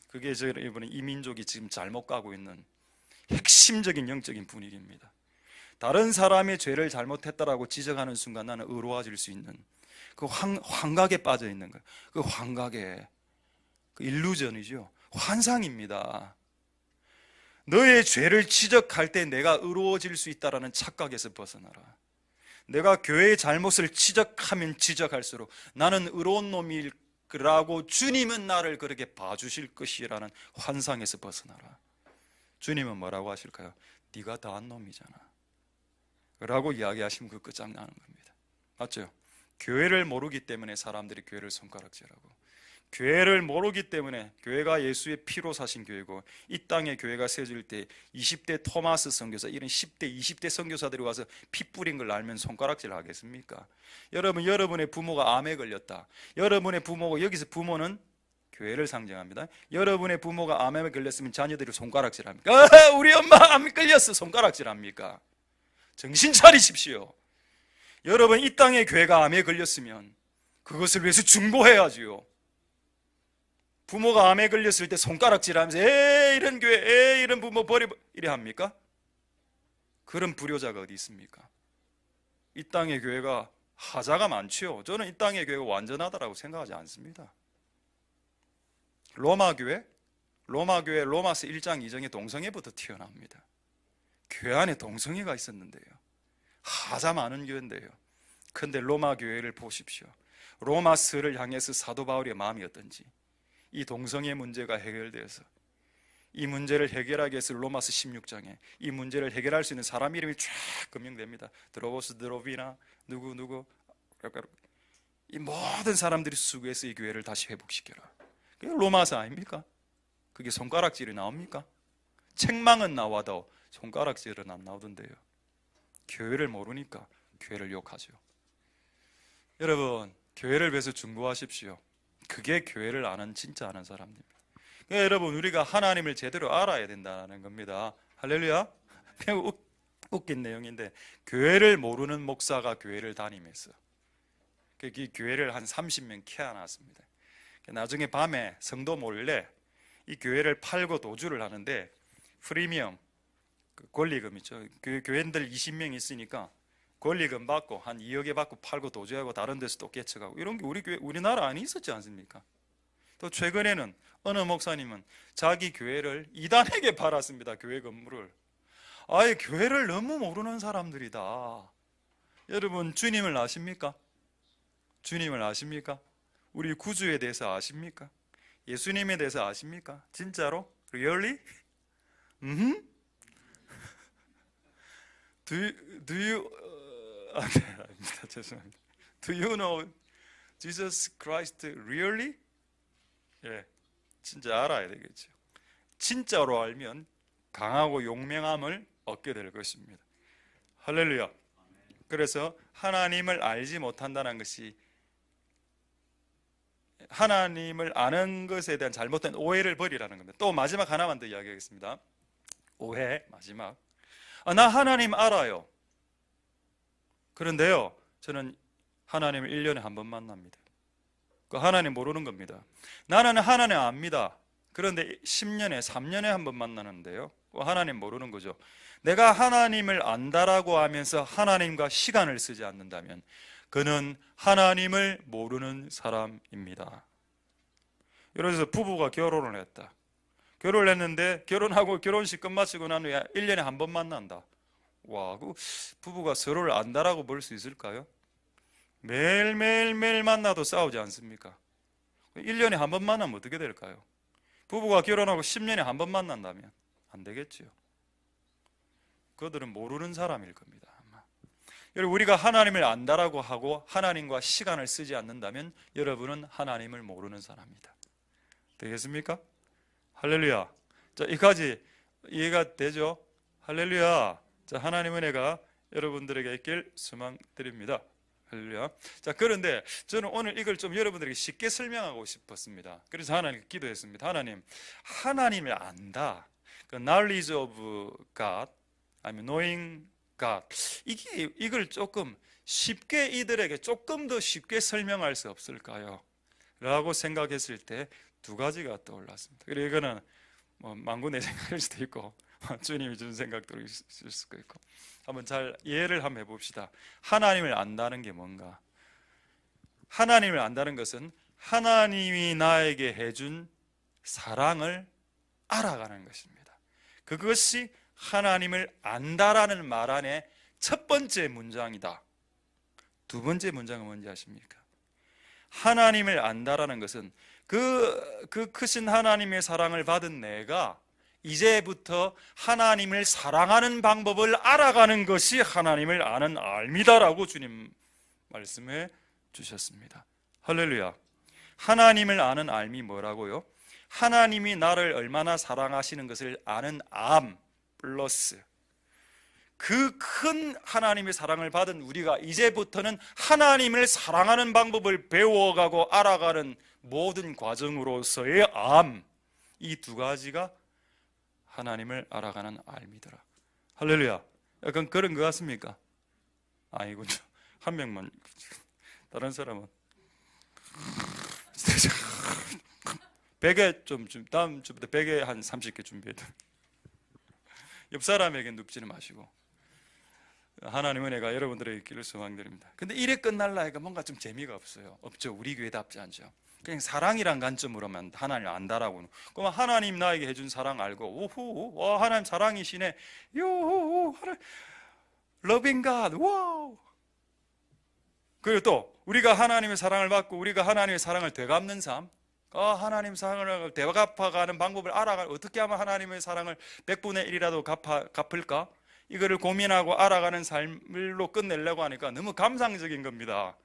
그게 이번에 이 민족이 지금 잘못 가고 있는 핵심적인 영적인 분위기입니다. 다른 사람의 죄를 잘못했다라고 지적하는 순간 나는 의로워질 수 있는 그 환각에 빠져 있는 거예요. 그 환각에, 그 일루전이죠. 환상입니다. 너의 죄를 지적할 때 내가 의로워질 수 있다라는 착각에서 벗어나라. 내가 교회의 잘못을 지적하면 지적할수록 나는 의로운 놈이라고 주님은 나를 그렇게 봐주실 것이라는 환상에서 벗어나라. 주님은 뭐라고 하실까요? 네가 더한 놈이잖아 라고 이야기하시면 그 끝장나는 겁니다. 맞죠? 교회를 모르기 때문에 사람들이 교회를 손가락질하고, 교회를 모르기 때문에 교회가 예수의 피로 사신 교회고, 이 땅에 교회가 세워질 때 20대 토마스 선교사, 이런 10대 20대 선교사들이 와서 피 뿌린 걸 알면 손가락질 하겠습니까? 여러분의 부모가 암에 걸렸다. 여러분의 부모가, 여기서 부모는 교회를 상징합니다. 여러분의 부모가 암에 걸렸으면 자녀들이 손가락질 합니까? 우리 엄마 암에 걸렸어, 손가락질 합니까? 정신 차리십시오. 여러분, 이 땅의 교회가 암에 걸렸으면 그것을 위해서 중보해야지요. 부모가 암에 걸렸을 때 손가락질하면서 에이 이런 교회, 에이 이런 부모 버려 이래 합니까? 그런 불효자가 어디 있습니까? 이 땅의 교회가 하자가 많지요. 저는 이 땅의 교회가 완전하다라고 생각하지 않습니다. 로마 교회 로마서 1장 2장에 동성애부터 튀어나옵니다. 교회 안에 동성애가 있었는데요. 하자 많은 교회인데요. 그런데 로마 교회를 보십시오. 로마서를 향해서 사도 바울의 마음이 어떤지, 이 동성애 문제가 해결되어서 이 문제를 해결하기 위해서 로마서 16장에 이 문제를 해결할 수 있는 사람 이름이 쫙 금명됩니다. 드로보스, 드로비나 누구 이 모든 사람들이 수고해서 이 교회를 다시 회복시켜라. 그게 로마서 아닙니까? 그게 손가락질이 나옵니까? 책망은 나와도 손가락질은 안 나오던데요. 교회를 모르니까 교회를 욕하죠. 여러분, 교회를 위해서 중보하십시오. 그게 교회를 진짜 아는 사람입니다. 그러니까 여러분, 우리가 하나님을 제대로 알아야 된다는 겁니다. 할렐루야. 매우 웃긴 내용인데, 교회를 모르는 목사가 교회를 다니면서 그 교회를 한 30명 키워놨습니다. 나중에 밤에 성도 몰래 이 교회를 팔고 도주를 하는데, 프리미엄 권리금 있죠. 교회인들 20명 있으니까 권리금 받고 한 2억에 받고 팔고 도주하고 다른 데서 또 깨쳐가고, 이런 게 우리나라 안에 있었지 않습니까? 또 최근에는 어느 목사님은 자기 교회를 이단에게 팔았습니다. 교회 건물을. 아예 교회를 너무 모르는 사람들이다. 여러분, 주님을 아십니까? 주님을 아십니까? 우리 구주에 대해서 아십니까? 예수님에 대해서 아십니까? 진짜로? Really? Do you 아닙니다. 죄송합니다. Do you know Jesus Christ really? 예, 진짜 알아야 되겠죠. 진짜로 알면 강하고 용맹함을 얻게 될 것입니다. 할렐루야. 그래서 하나님을 알지 못한다는 것이, 하나님을 아는 것에 대한 잘못된 오해를 버리라는 겁니다. 또 마지막 하나만 더 이야기하겠습니다. 오해 마지막. 나 하나님 알아요. 그런데요, 저는 하나님을 1년에 한 번 만납니다. 그 하나님 모르는 겁니다. 나는 하나님 압니다. 그런데 10년에 3년에 한 번 만나는데요, 그 하나님 모르는 거죠. 내가 하나님을 안다라고 하면서 하나님과 시간을 쓰지 않는다면 그는 하나님을 모르는 사람입니다. 예를 들어서 부부가 결혼을 했다. 결혼을 했는데 결혼하고 결혼식 끝마치고 난 후에 1년에 한 번 만난다. 와, 그 부부가 서로를 안다라고 볼 수 있을까요? 매일매일 만나도 싸우지 않습니까? 1년에 한 번 만나면 어떻게 될까요? 부부가 결혼하고 10년에 한 번 만난다면 안 되겠지요. 그들은 모르는 사람일 겁니다. 아마. 여러분, 우리가 하나님을 안다라고 하고 하나님과 시간을 쓰지 않는다면 여러분은 하나님을 모르는 사람입니다. 되겠습니까? 할렐루야. 자, 이까지 이해가 되죠? 할렐루야. 자, 하나님 은혜가 여러분들에게 있길 소망드립니다. 할렐루야. 자, 그런데 저는 오늘 이걸 좀 여러분들에게 쉽게 설명하고 싶었습니다. 그래서 하나님께 기도했습니다. 하나님, 하나님을 안다, 그 knowledge of God, 아니면 knowing God, 이걸 조금 쉽게, 이들에게 조금 더 쉽게 설명할 수 없을까요? 라고 생각했을 때 두 가지가 떠올랐습니다. 그리고 이거는 뭐 망구 내 생각일 수도 있고 주님이 준 생각도 있을 수도 있고, 한번 잘 이해를 한번 해봅시다. 하나님을 안다는 게 뭔가? 하나님을 안다는 것은 하나님이 나에게 해준 사랑을 알아가는 것입니다. 그것이 하나님을 안다라는 말 안에 첫 번째 문장이다. 두 번째 문장은 뭔지 아십니까? 하나님을 안다라는 것은 그 크신 하나님의 사랑을 받은 내가 이제부터 하나님을 사랑하는 방법을 알아가는 것이 하나님을 아는 알미다라고 주님 말씀해 주셨습니다. 할렐루야. 하나님을 아는 알미 뭐라고요? 하나님이 나를 얼마나 사랑하시는 것을 아는 암 플러스 그 큰 하나님의 사랑을 받은 우리가 이제부터는 하나님을 사랑하는 방법을 배워가고 알아가는 모든 과정으로서의 암, 이 두 가지가 하나님을 알아가는 알미더라. 할렐루야. 약간 그런 것 같습니까? 아니군요. 한 명만. 다른 사람은 베개 좀 다음 주부터 베개 한 30개 준비해도. 옆 사람에게 눕지는 마시고 하나님 은혜가 여러분들에게 있기를 소망드립니다. 근데 이래 끝날라 해가 뭔가 좀 재미가 없죠. 우리 교회답지 않죠. 그냥 사랑이란 관점으로만 하나님을 안다라고는. 그럼 하나님 나에게 해준 사랑 알고 오호, 와 하나님 사랑이시네, 요 러빙 갓, 와우. 그리고 또 우리가 하나님의 사랑을 받고 우리가 하나님의 사랑을 되갚는 삶, 하나님 사랑을 되갚아가는 방법을 알아가, 어떻게 하면 하나님의 사랑을 100분의 1이라도 갚을까? 이거를 고민하고 알아가는 삶으로 끝내려고 하니까 너무 감상적인 겁니다.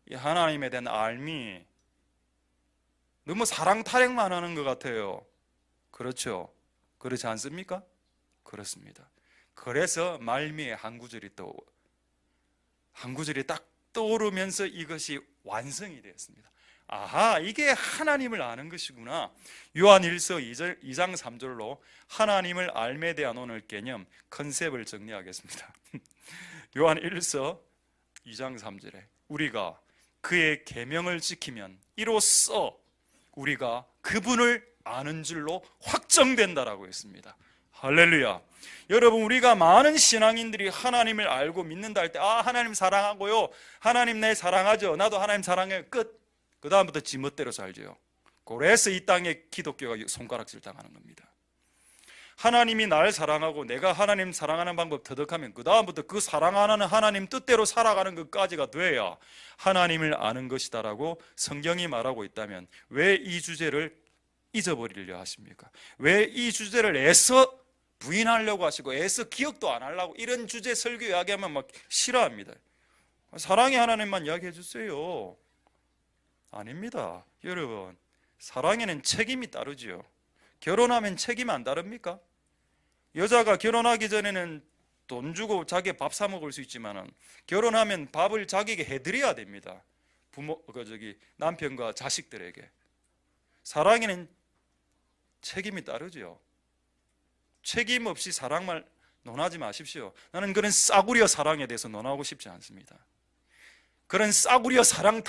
이 하나님에 대한 알미, 너무 사랑 타령만 하는 것 같아요. 그렇죠? 그렇지 않습니까? 그렇습니다. 그래서 말미에 한 구절이 딱 떠오르면서 이것이 완성이 되었습니다. 아하, 이게 하나님을 아는 것이구나. 요한 1서 2장 3절로 하나님을 알에 대한 오늘 개념 컨셉을 정리하겠습니다. 요한 1서 2장 3절에 우리가 그의 계명을 지키면 이로써 우리가 그분을 아는 줄로 확정된다라고 했습니다. 할렐루야. 여러분, 우리가 많은 신앙인들이 하나님을 알고 믿는다 할 때 하나님 사랑하고요, 하나님 내 사랑하죠, 나도 하나님 사랑해요, 끝. 그 다음부터 지멋대로 살죠. 그래서 이 땅에 기독교가 손가락질 당하는 겁니다. 하나님이 날 사랑하고 내가 하나님 사랑하는 방법 터득하면 그 다음부터 그 사랑하는 하나님 뜻대로 살아가는 것까지가 돼야 하나님을 아는 것이다라고 성경이 말하고 있다면 왜 이 주제를 잊어버리려 하십니까? 왜 이 주제를 애써 부인하려고 하시고 애써 기억도 안 하려고 이런 주제 설교 이야기하면 막 싫어합니다. 사랑의 하나님만 이야기해 주세요. 아닙니다. 여러분, 사랑에는 책임이 따르지요. 결혼하면 책임 안 따릅니까? 여자가 결혼하기 전에는 돈 주고 자기 밥 사 먹을 수 있지만은 결혼하면 밥을 자기에게 해드려야 됩니다. 남편과 자식들에게. 사랑에는 책임이 따르지요. 책임 없이 사랑만 논하지 마십시오. 나는 그런 싸구려 사랑에 대해서 논하고 싶지 않습니다. 그런 싸구려 사랑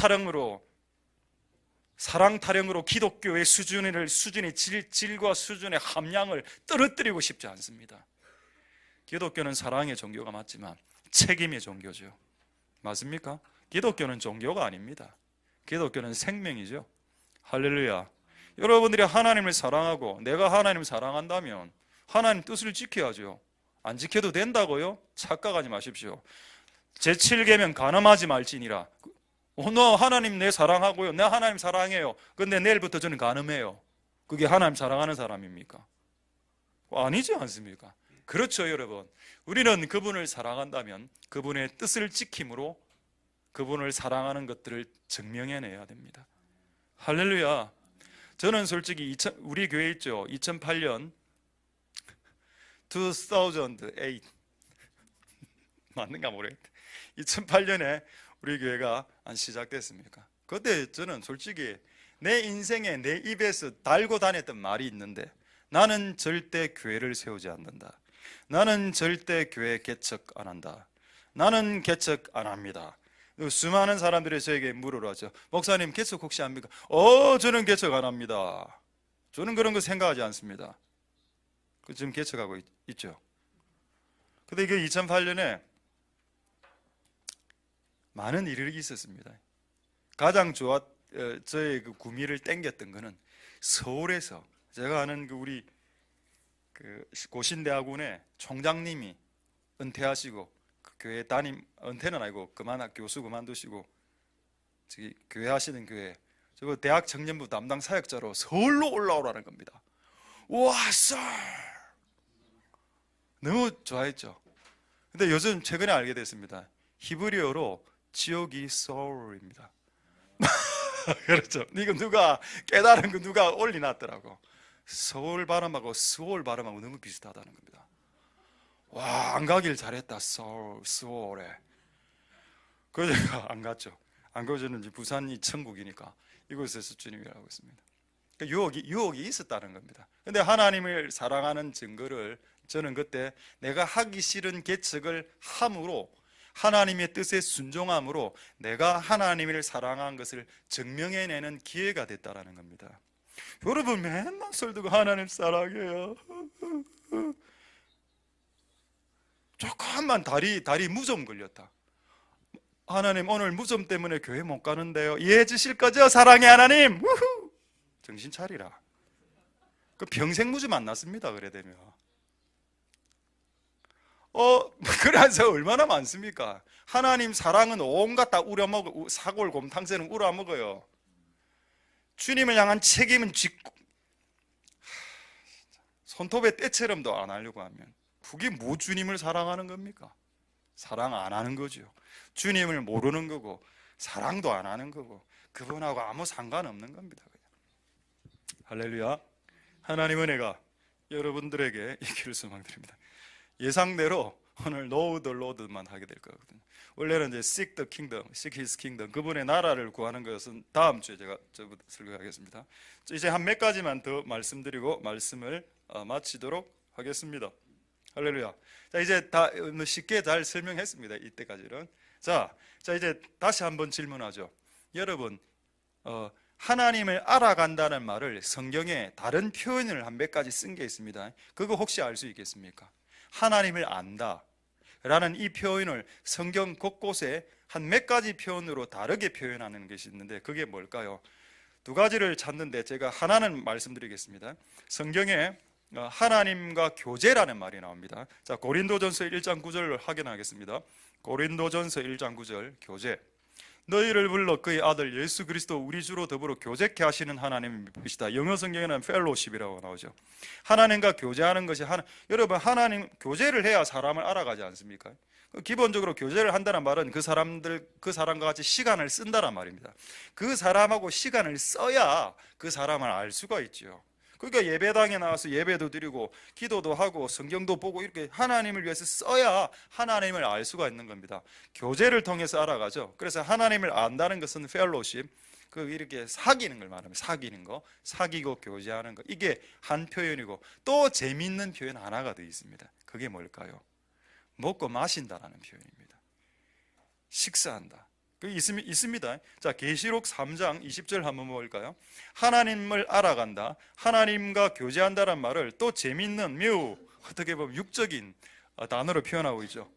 타령으로 기독교의 수준의 질과 수준의 함량을 떨어뜨리고 싶지 않습니다. 기독교는 사랑의 종교가 맞지만 책임의 종교죠. 맞습니까? 기독교는 종교가 아닙니다. 기독교는 생명이죠. 할렐루야. 여러분들이 하나님을 사랑하고 내가 하나님을 사랑한다면 하나님 뜻을 지켜야죠. 안 지켜도 된다고요? 착각하지 마십시오. 제7계명 간음하지 말지니라. 너 하나님 내 사랑하고요, 내 하나님 사랑해요, 근데 내일부터 저는 간음해요. 그게 하나님 사랑하는 사람입니까? 아니지 않습니까? 그렇죠. 여러분, 우리는 그분을 사랑한다면 그분의 뜻을 지킴으로 그분을 사랑하는 것들을 증명해내야 됩니다. 할렐루야. 저는 솔직히 우리 교회 있죠, 2008년 2008 맞는가 모르겠다. 2008년에 우리 교회가 시작됐습니까? 그때 저는 솔직히 내 인생에 내 입에서 달고 다녔던 말이 있는데, 나는 절대 교회를 세우지 않는다. 나는 절대 교회 개척 안 한다. 나는 개척 안 합니다. 수많은 사람들이 저에게 물으러 왔죠. 목사님 개척 혹시 합니까? 저는 개척 안 합니다. 저는 그런 거 생각하지 않습니다. 지금 개척하고 있죠. 근데 이게 2008년에 많은 일이 있었습니다. 가장 저의 그 구미를 땡겼던 거는 서울에서 제가 아는 우리 고신대학원의 총장님이 은퇴하시고 교회 은퇴는 아니고 교수 그만두시고 저기 교회 하시는 교회, 저거 대학 청년부 담당 사역자로 서울로 올라오라는 겁니다. 와, 썰! 너무 좋아했죠. 근데 요즘 최근에 알게 됐습니다. 히브리어로 지옥이 서울입니다. 그렇죠. 이거 누가 깨달은 거 누가 올려놨더라고. 서울 발음하고 수월 발음하고 너무 비슷하다는 겁니다. 와, 안 가길 잘했다. 서울에. 그래서 제가 안 갔죠. 안 가고 저는 이제 부산이 천국이니까 이곳에서 주님이라고 했습니다. 그러니까 유혹이 있었다는 겁니다. 근데 하나님을 사랑하는 증거를 저는 그때 내가 하기 싫은 개척을 함으로 하나님의 뜻에 순종함으로 내가 하나님을 사랑한 것을 증명해내는 기회가 됐다라는 겁니다. 여러분 맨날 설득 하나님 사랑해요. 조금만 다리 무좀 걸렸다. 하나님 오늘 무좀 때문에 교회 못 가는데요. 이해해 주실 거죠? 사랑의 하나님. 우후. 정신 차리라. 그 평생 무좀 안 났습니다. 그래 되면. 그래서 얼마나 많습니까? 하나님 사랑은 온갖 다 우려먹어. 사골 곰탕새는 우려먹어요. 주님을 향한 책임은 짓고 손톱에 때처럼도 안 하려고 하면 그게 뭐 주님을 사랑하는 겁니까? 사랑 안 하는 거죠. 주님을 모르는 거고 사랑도 안 하는 거고 그분하고 아무 상관없는 겁니다. 할렐루야. 하나님 은혜가 여러분들에게 있기를 소망드립니다. 예상대로 오늘 know the Lord만 하게 될 거거든요. 원래는 이제 seek the kingdom, seek his kingdom, 그분의 나라를 구하는 것은 다음 주에 제가 설교하겠습니다. 이제 한 몇 가지만 더 말씀드리고 말씀을 마치도록 하겠습니다. 할렐루야. 자, 이제 다 쉽게 잘 설명했습니다. 이때까지는. 자, 이제 다시 한번 질문하죠. 여러분, 하나님을 알아간다는 말을 성경에 다른 표현을 한 몇 가지 쓴 게 있습니다. 그거 혹시 알 수 있겠습니까? 하나님을 안다 라는 이 표현을 성경 곳곳에 한 몇 가지 표현으로 다르게 표현하는 것이 있는데 그게 뭘까요? 두 가지를 찾는데 제가 하나는 말씀드리겠습니다. 성경에 하나님과 교제라는 말이 나옵니다. 자, 고린도전서 1장 9절을 확인하겠습니다. 고린도전서 1장 9절 교제. 너희를 불러 그의 아들 예수 그리스도 우리 주로 더불어 교제케 하시는 하나님을 믿으시다. 영어 성경에는 fellowship이라고 나오죠. 하나님과 교제하는 것이 여러분 하나님 교제를 해야 사람을 알아가지 않습니까? 기본적으로 교제를 한다는 말은 그 사람과 같이 시간을 쓴다는 말입니다. 그 사람하고 시간을 써야 그 사람을 알 수가 있죠. 그러니까 예배당에 나와서 예배도 드리고 기도도 하고 성경도 보고 이렇게 하나님을 위해서 써야 하나님을 알 수가 있는 겁니다. 교제를 통해서 알아가죠. 그래서 하나님을 안다는 것은 fellowship, 이렇게 사귀는 걸 말합니다. 사귀는 거, 사귀고 교제하는 거, 이게 한 표현이고 또 재미있는 표현 하나가 더 있습니다. 그게 뭘까요? 먹고 마신다라는 표현입니다. 식사한다. 있습니다. 자, 계시록 3장 20절 한번 볼까요? 하나님을 알아간다, 하나님과 교제한다는 말을 또 재밌는 매우 어떻게 보면 육적인 단어로 표현하고 있죠.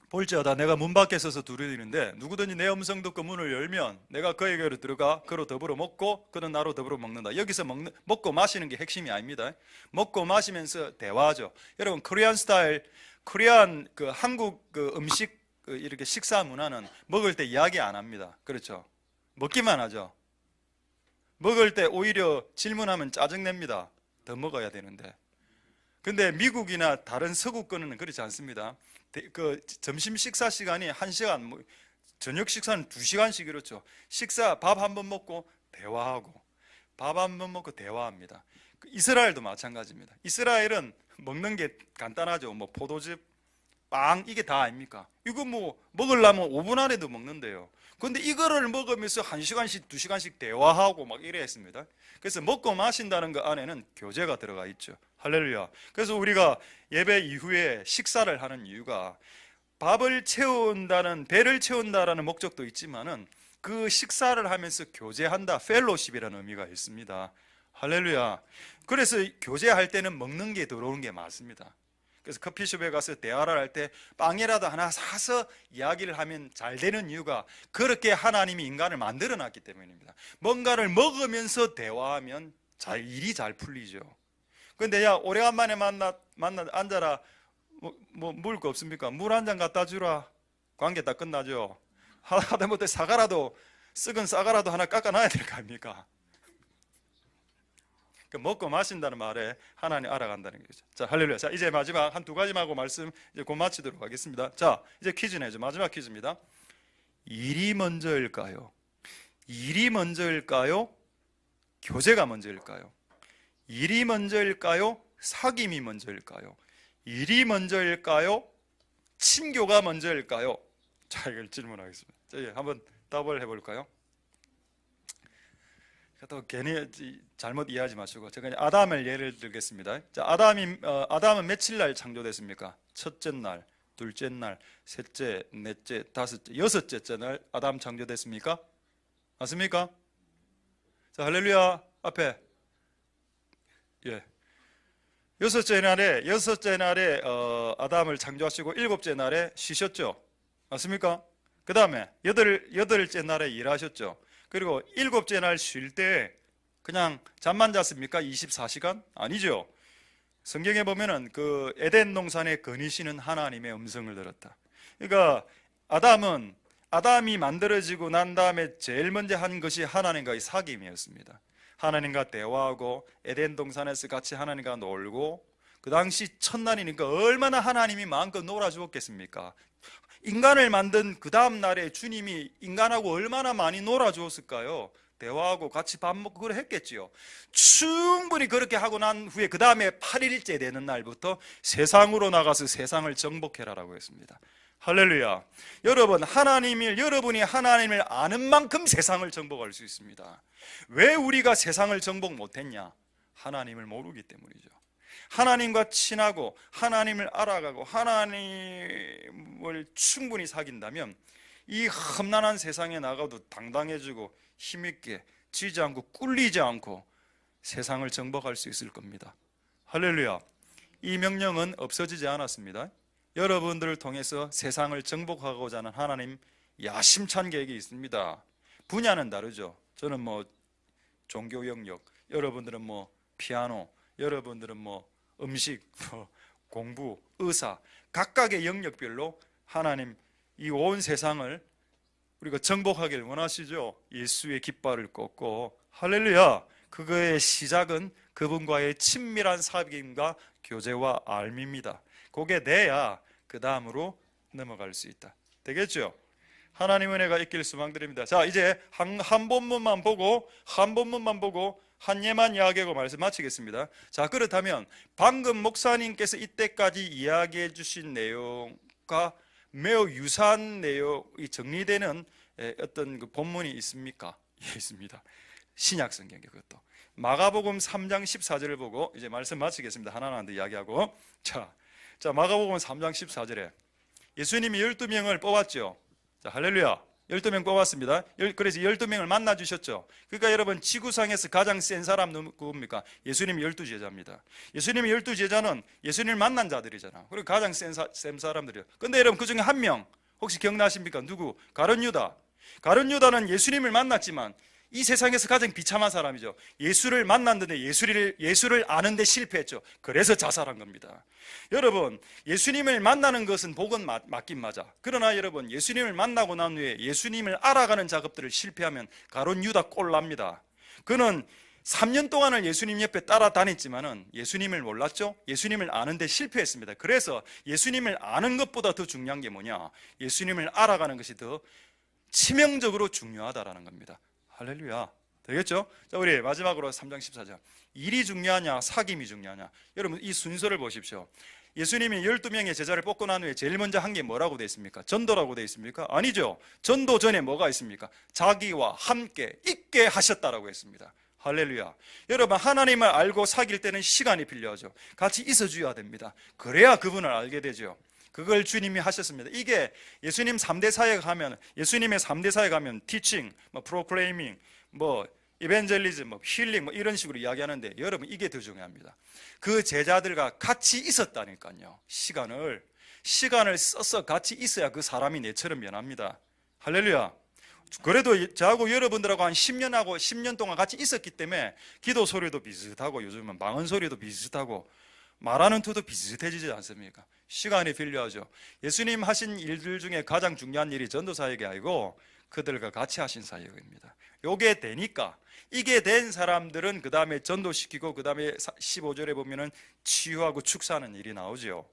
볼지어다 내가 문 밖에 서서 두드리는데 누구든지 내 음성 듣고 문을 열면 내가 그에게로 들어가 그로 더불어 먹고 그는 나로 더불어 먹는다. 여기서 먹고 마시는 게 핵심이 아닙니다. 먹고 마시면서 대화하죠. 여러분 코리안 스타일, 코리안 한국 음식 이렇게 식사 문화는 먹을 때 이야기 안 합니다. 그렇죠? 먹기만 하죠. 먹을 때 오히려 질문하면 짜증냅니다. 더 먹어야 되는데. 근데 미국이나 다른 서구권은 그렇지 않습니다. 점심 식사 시간이 1시간, 저녁 식사는 2시간씩 이렇죠. 식사 밥 한 번 먹고 대화하고 밥 한 번 먹고 대화합니다. 이스라엘도 마찬가지입니다. 이스라엘은 먹는 게 간단하죠. 포도즙, 빵, 이게 다 아닙니까? 이거 먹으려면 5분 안에도 먹는데요. 근데 이거를 먹으면서 1시간씩 2시간씩 대화하고 막 이래 했습니다. 그래서 먹고 마신다는 것 안에는 교제가 들어가 있죠. 할렐루야. 그래서 우리가 예배 이후에 식사를 하는 이유가 밥을 채운다는, 배를 채운다라는 목적도 있지만은 그 식사를 하면서 교제한다, 펠로십이라는 의미가 있습니다. 할렐루야. 그래서 교제할 때는 먹는 게 들어오는 게 맞습니다. 그래서 커피숍에 가서 대화를 할 때 빵이라도 하나 사서 이야기를 하면 잘 되는 이유가 그렇게 하나님이 인간을 만들어 놨기 때문입니다. 뭔가를 먹으면서 대화하면 일이 잘 풀리죠. 근데 야 오래간만에 만나 앉아라, 물 거 없습니까? 물 한 잔 갖다 주라. 관계 다 끝나죠. 하다못해 썩은 사과라도 하나 깎아놔야 될 거 아닙니까? 먹고 마신다는 말에 하나님 알아간다는 거죠. 자, 할렐루야. 자, 이제 마지막 한 두 가지만 하고 말씀 이제 곧 마치도록 하겠습니다. 자, 이제 퀴즈 내죠. 마지막 퀴즈입니다. 일이 먼저일까요? 일이 먼저일까요? 교제가 먼저일까요? 일이 먼저일까요? 사귐이 먼저일까요? 일이 먼저일까요? 친교가 먼저일까요? 자, 이걸 질문하겠습니다. 자, 한번 답을 해볼까요? 또 괜히 잘못 이해하지 마시고 제가 아담을 예를 들겠습니다. 자, 아담은 며칠 날 창조됐습니까? 첫째 날, 둘째 날, 셋째, 넷째, 다섯째, 여섯째 날 아담 창조됐습니까? 맞습니까? 자, 할렐루야 앞에. 예. 여섯째 날에 아담을 창조하시고 일곱째 날에 쉬셨죠. 맞습니까? 그 다음에 여덟째 날에 일하셨죠. 그리고 일곱째 날 쉴 때 그냥 잠만 잤습니까? 24시간? 아니죠. 성경에 보면은 그 에덴 동산에 거니시는 하나님의 음성을 들었다. 그러니까 아담이 만들어지고 난 다음에 제일 먼저 한 것이 하나님과의 사귐이었습니다. 하나님과 대화하고 에덴 동산에서 같이 하나님과 놀고, 그 당시 첫날이니까 얼마나 하나님이 마음껏 놀아주었겠습니까? 인간을 만든 그 다음 날에 주님이 인간하고 얼마나 많이 놀아주었을까요? 대화하고 같이 밥 먹고 그래 했겠지요. 충분히 그렇게 하고 난 후에 그 다음에 8일째 되는 날부터 세상으로 나가서 세상을 정복해라라고 했습니다. 할렐루야. 여러분이 하나님을 아는 만큼 세상을 정복할 수 있습니다. 왜 우리가 세상을 정복 못했냐? 하나님을 모르기 때문이죠. 하나님과 친하고 하나님을 알아가고 하나님을 충분히 사귄다면 이 험난한 세상에 나가도 당당해지고 힘있게 지지 않고 꿀리지 않고 세상을 정복할 수 있을 겁니다. 할렐루야. 이 명령은 없어지지 않았습니다. 여러분들을 통해서 세상을 정복하고자 하는 하나님 야심찬 계획이 있습니다. 분야는 다르죠. 저는 종교 영역, 여러분들은 피아노, 여러분들은 음식, 공부, 의사, 각각의 영역별로 하나님 이 온 세상을 우리가 정복하기를 원하시죠. 예수의 깃발을 꽂고, 할렐루야. 그거의 시작은 그분과의 친밀한 사귐과 교제와 알미입니다. 그게 돼야 그 다음으로 넘어갈 수 있다. 되겠죠? 하나님 은혜가 있길 소망드립니다. 자, 이제 한 본문만 보고 한 예만 이야기하고 말씀 마치겠습니다. 자, 그렇다면 방금 목사님께서 이때까지 이야기해 주신 내용과 매우 유사한 내용이 정리되는 어떤 그 본문이 있습니까? 예, 있습니다. 신약 성경에 그것도 마가복음 3장 14절을 보고 이제 말씀 마치겠습니다. 하나하나 더 이야기하고. 자, 마가복음 3장 14절에 예수님이 12명을 뽑았죠. 자, 할렐루야. 12명 뽑았습니다. 그래서 12명을 만나 주셨죠. 그러니까 여러분, 지구상에서 가장 센 사람 누굽니까? 예수님이 12제자입니다. 예수님이 12제자는 예수님을 만난 자들이잖아. 그리고 가장 센 사람들이에요. 근데 여러분, 그 중에 한 명 혹시 기억나십니까? 누구? 가룟 유다. 가룟 유다는 예수님을 만났지만 이 세상에서 가장 비참한 사람이죠. 예수를 만났는데 예수를 아는데 실패했죠. 그래서 자살한 겁니다. 여러분, 예수님을 만나는 것은 복은 맞긴 맞아. 그러나 여러분, 예수님을 만나고 난 후에 예수님을 알아가는 작업들을 실패하면 가룟 유다 꼴납니다. 그는 3년 동안을 예수님 옆에 따라다녔지만은 예수님을 몰랐죠. 예수님을 아는데 실패했습니다. 그래서 예수님을 아는 것보다 더 중요한 게 뭐냐? 예수님을 알아가는 것이 더 치명적으로 중요하다라는 겁니다. 할렐루야. 되겠죠? 자, 우리 마지막으로 3장 14절. 일이 중요하냐, 사귐이 중요하냐? 여러분, 이 순서를 보십시오. 예수님이 12명의 제자를 뽑고 난 후에 제일 먼저 한 게 뭐라고 되어 있습니까? 전도라고 되어 있습니까? 아니죠. 전도 전에 뭐가 있습니까? 자기와 함께 있게 하셨다라고 했습니다. 할렐루야. 여러분, 하나님을 알고 사귈 때는 시간이 필요하죠. 같이 있어줘야 됩니다. 그래야 그분을 알게 되죠. 그걸 주님이 하셨습니다. 이게 예수님의 3대 사역에 가면 티칭, 프로클레이밍, 이벤젤리즘, 힐링 이런 식으로 이야기하는데, 여러분, 이게 더 중요합니다. 그 제자들과 같이 있었다니까요. 시간을 써서 같이 있어야 그 사람이 내처럼 변합니다. 할렐루야. 그래도 저하고 여러분들하고 한 10년 동안 같이 있었기 때문에 기도 소리도 비슷하고 요즘은 망언 소리도 비슷하고 말하는 투도 비슷해지지 않습니까? 시간이 필요하죠. 예수님 하신 일들 중에 가장 중요한 일이 전도 사역이 아니고 그들과 같이 하신 사역입니다. 요게 되니까, 이게 된 사람들은 그 다음에 전도시키고 그 다음에 15절에 보면은 치유하고 축사하는 일이 나오죠.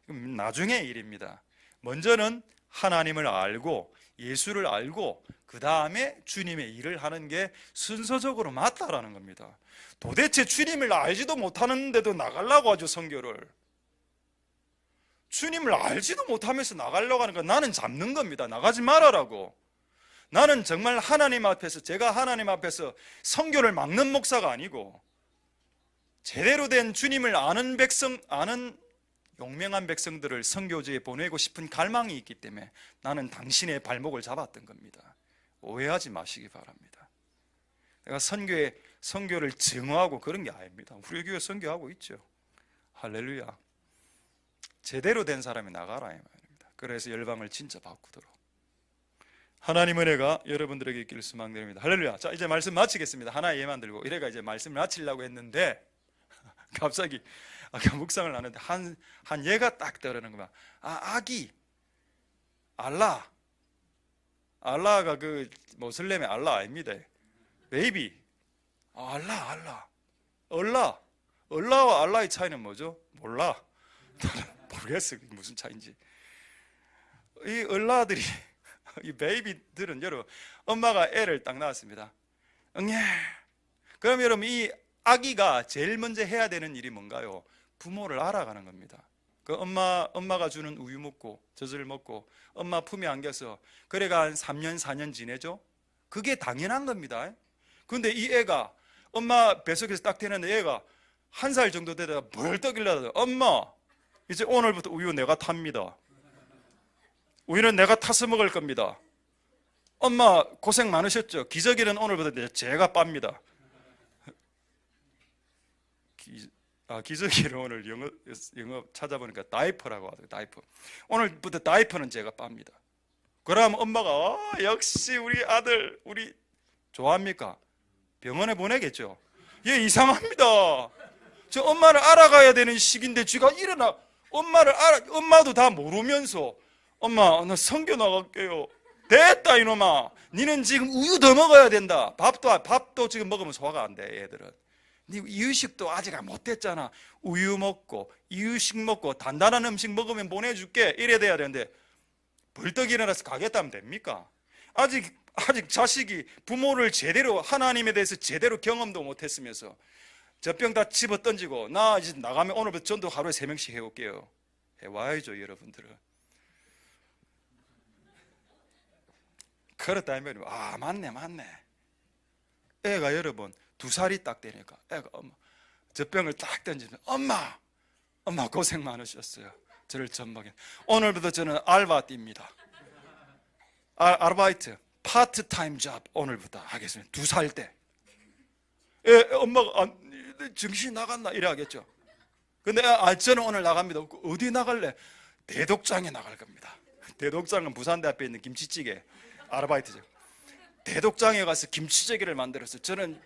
나중의 일입니다. 먼저는 하나님을 알고 예수를 알고 그 다음에 주님의 일을 하는 게 순서적으로 맞다라는 겁니다. 도대체 주님을 알지도 못하는데도 나가려고 하죠. 선교를 주님을 알지도 못하면서 나가려고 하는 건 나는 잡는 겁니다. 나가지 말아라고. 나는 정말 제가 하나님 앞에서 선교를 막는 목사가 아니고 제대로 된 주님을 아는 용맹한 백성들을 선교지에 보내고 싶은 갈망이 있기 때문에 나는 당신의 발목을 잡았던 겁니다. 오해하지 마시기 바랍니다. 내가 선교를 증오하고 그런 게 아닙니다. 우리 교회 선교하고 있죠. 할렐루야. 제대로 된 사람이 나가라 이 말입니다. 그래서 열방을 진짜 바꾸도록 하나님 은혜가 여러분들에게 있기를 소망드립니다. 할렐루야. 자, 이제 말씀 마치겠습니다. 하나의 예만 들고 이래가 이제 말씀을 마치려고 했는데 갑자기 아까 묵상을 하는데 한 예가 딱 떠오르는 거야. 아기 알라가 그 모슬렘의 알라 아닙니다. 베이비. 얼라와 알라의 차이는 뭐죠? 몰라. 모르겠어 무슨 차이인지. 이 얼라들이 이 베이비들은 여러분 엄마가 애를 딱 낳았습니다. 응애. 그럼 여러분 이 아기가 제일 먼저 해야 되는 일이 뭔가요? 부모를 알아가는 겁니다. 그 엄마가 주는 우유 먹고 젖을 먹고 엄마 품에 안겨서 그래가 한 3년 4년 지내죠. 그게 당연한 겁니다. 근데 이 애가 엄마 뱃속에서 딱 태어났는데 애가 1살 정도 되다가 벌떡 일어나서 엄마 이제 오늘부터 우유 내가 탑니다. 우유는 내가 타서 먹을 겁니다. 엄마 고생 많으셨죠? 기저귀는 오늘부터 제가 빱니다. 기저귀를 오늘 영어 찾아보니까 다이퍼라고 하더라고요. 다이퍼. 오늘부터 다이퍼는 제가 빱니다. 그럼 엄마가 역시 우리 아들 우리 좋아합니까? 병원에 보내겠죠. 얘 이상합니다. 저 엄마를 알아가야 되는 시기인데 쥐가 일어나 엄마도 다 모르면서 엄마 나 선교 나갈게요. 됐다 이놈아. 니는 지금 우유 더 먹어야 된다. 밥도 지금 먹으면 소화가 안 돼. 얘들은 니 이유식도 아직 못 됐잖아. 우유 먹고 이유식 먹고 단단한 음식 먹으면 보내줄게. 이래 돼야 되는데 벌떡 일어나서 가겠다면 됩니까? 아직 자식이 부모를 제대로 하나님에 대해서 제대로 경험도 못했으면서 젖병 다 집어 던지고 나 이제 나가면 오늘부터 전도 하루에 3명씩 해올게요. 해와야죠 여러분들은. 그렇다 하면 맞네 애가 여러분 2살이 딱 되니까 애가 젖병을 딱 던지면 엄마 고생 많으셨어요. 저를 젖먹인 오늘부터 저는 알바 띱니다. 아르바이트 파트타임 잡 오늘부터 하겠습니다. 2살 때 엄마가 정신이 나갔나 이래 하겠죠. 근데 저는 오늘 나갑니다. 어디 나갈래? 대독장에 나갈 겁니다. 대독장은 부산대 앞에 있는 김치찌개 아르바이트죠. 대독장에 가서 김치찌개를 만들어서 저는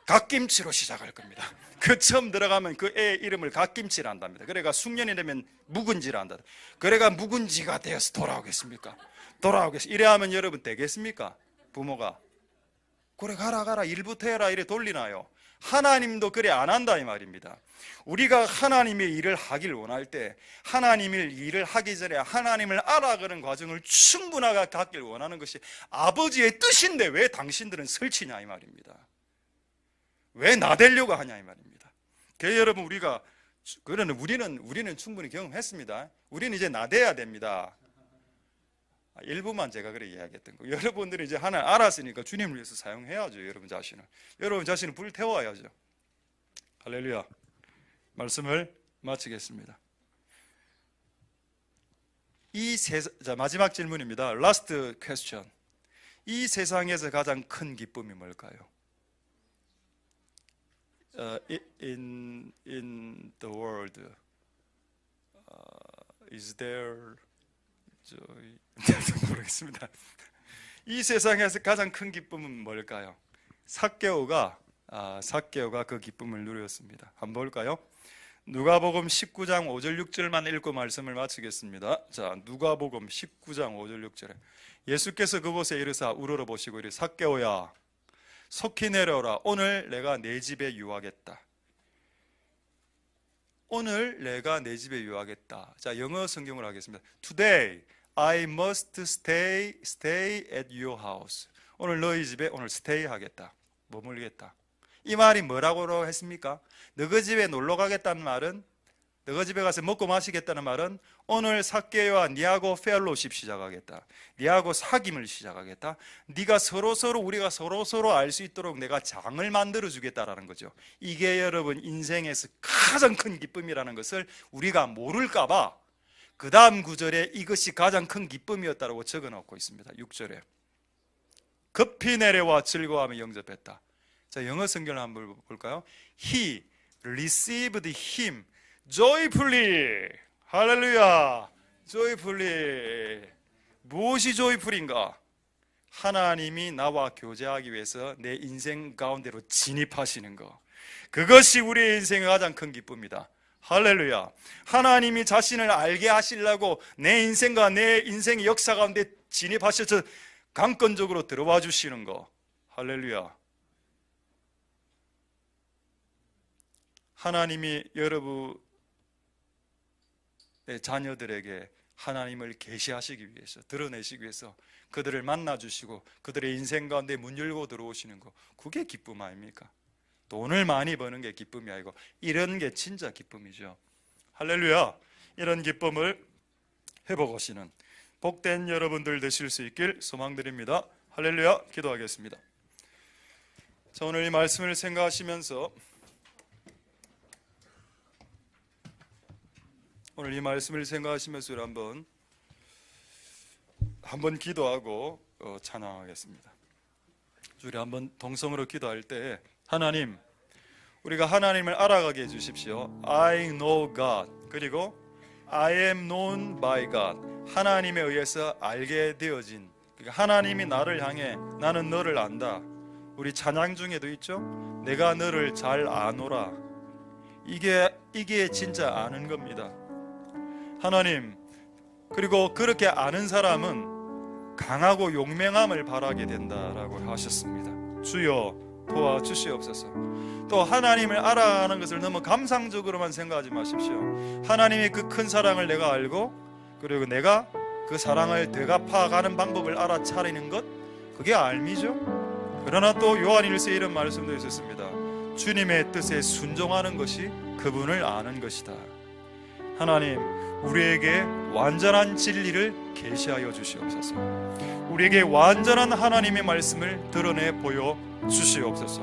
갓김치로 시작할 겁니다. 그 처음 들어가면 그 애 이름을 갓김치라 한답니다. 그래가 숙련이 되면 묵은지라 한다. 그래가 묵은지가 되어서 돌아오겠습니까? 이래 하면 여러분 되겠습니까? 부모가 그래 가라 일부터 해라 이래 돌리나요? 하나님도 그래 안 한다 이 말입니다. 우리가 하나님의 일을 하길 원할 때 하나님의 일을 하기 전에 하나님을 알아가는 과정을 충분하게 갖길 원하는 것이 아버지의 뜻인데 왜 당신들은 설치냐 이 말입니다. 왜 나대려고 하냐 이 말입니다. 여러분 우리는 충분히 경험했습니다. 우리는 이제 나대야 됩니다. 일부만 제가 그래 이야기했던 거. 여러분들이 이제 하나 알았으니까 주님을 위해서 사용해야죠. 여러분 자신을 불태워야죠. 할렐루야. 말씀을 마치겠습니다. 마지막 질문입니다. Last question. 이 세상에서 가장 큰 기쁨이 뭘까요? In the world, is there joy? 모르겠습니다. 이 세상에서 가장 큰 기쁨은 뭘까요? 삭개오가 그 기쁨을 누렸습니다. 한번 볼까요? 누가복음 19장 5절 6절만 읽고 말씀을 마치겠습니다. 자, 누가복음 19장 5절 6절에 예수께서 그곳에 이르사 우러러 보시고 이르 삭개오야 속히 내려오라. 오늘 내가 내 집에 유하겠다. 오늘 내가 내 집에 유하겠다. 자, 영어 성경으로 하겠습니다. Today I must stay at your house. 오늘 너희 집에 오늘 stay 하겠다. 머물겠다. 이 말이 뭐라고 했습니까? 너희 집에 놀러 가겠다는 말은 너희 집에 가서 먹고 마시겠다는 말은 오늘 삭개와 니하고 펠로십 시작하겠다. 니하고 사귐을 시작하겠다. 네가 우리가 서로 알 수 있도록 내가 장을 만들어 주겠다라는 거죠. 이게 여러분 인생에서 가장 큰 기쁨이라는 것을 우리가 모를까 봐 그 다음 구절에 이것이 가장 큰 기쁨이었다고 적어놓고 있습니다. 6절에 급히 내려와 즐거워하며 영접했다. 자, 영어 성경을 한번 볼까요? He received him joyfully. 할렐루야. joyfully. 무엇이 joyful인가? 하나님이 나와 교제하기 위해서 내 인생 가운데로 진입하시는 거, 그것이 우리의 인생의 가장 큰 기쁨이다. 할렐루야. 하나님이 자신을 알게 하시려고 내 인생과 내 인생의 역사 가운데 진입하셔서 강권적으로 들어와 주시는 거. 할렐루야. 하나님이 여러분의 자녀들에게 하나님을 계시하시기 위해서, 드러내시기 위해서 그들을 만나주시고 그들의 인생 가운데 문 열고 들어오시는 거, 그게 기쁨 아닙니까? 돈을 많이 버는 게 기쁨이 아니고 이런 게 진짜 기쁨이죠. 할렐루야. 이런 기쁨을 회복하시는 복된 여러분들 되실 수 있길 소망드립니다. 할렐루야. 기도하겠습니다. 자, 오늘 이 말씀을 생각하시면서 우리 한번 기도하고 찬양하겠습니다. 우리 한번 동성으로 기도할 때, 하나님, 우리가 하나님을 알아가게 해주십시오. I know God. 그리고 I am known by God. 하나님에 의해서 알게 되어진, 그러니까 하나님이 나를 향해 나는 너를 안다. 우리 찬양 중에도 있죠. 내가 너를 잘 아노라. 이게 진짜 아는 겁니다. 하나님, 그리고 그렇게 아는 사람은 강하고 용맹함을 바라게 된다라고 하셨습니다. 주여 도와주시옵소서. 또 하나님을 알아가는 것을 너무 감상적으로만 생각하지 마십시오. 하나님의 그 큰 사랑을 내가 알고, 그리고 내가 그 사랑을 되갚아가는 방법을 알아차리는 것, 그게 알미죠. 그러나 또 요한일서에 이런 말씀도 있었습니다. 주님의 뜻에 순종하는 것이 그분을 아는 것이다. 하나님, 우리에게 완전한 진리를 계시하여 주시옵소서. 우리에게 완전한 하나님의 말씀을 드러내 보여 주시옵소서.